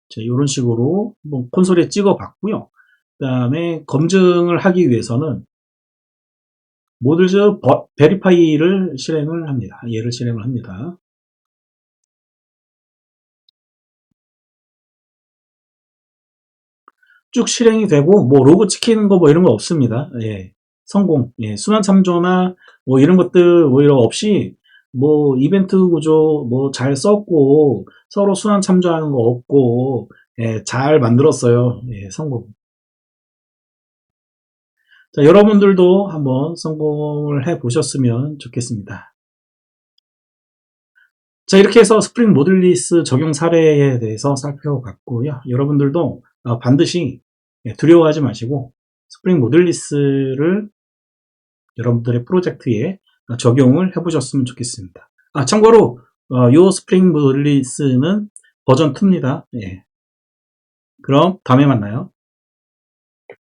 자, 이런 식으로 콘솔에 찍어 봤고요. 그 다음에 검증을 하기 위해서는 모듈즈 베리파이를 실행을 합니다. 얘를 실행을 합니다. 쭉 실행이 되고 뭐 로그 찍히는 거 뭐 이런 거 없습니다. 예. 성공. 예. 순환 참조나 뭐 이런 것들 오히려 없이 뭐 이벤트 구조 뭐 잘 썼고 서로 순환 참조하는 거 없고 잘 만들었어요. 예, 성공. 자, 여러분들도 한번 성공을 해 보셨으면 좋겠습니다. 자, 이렇게 해서 스프링 모듈리스 적용 사례에 대해서 살펴봤고요. 여러분들도 반드시 두려워하지 마시고 스프링 모듈리스를 여러분들의 프로젝트에 적용을 해보셨으면 좋겠습니다. 참고로 이 스프링 모듈리스는 버전 2입니다. 예. 그럼 다음에 만나요.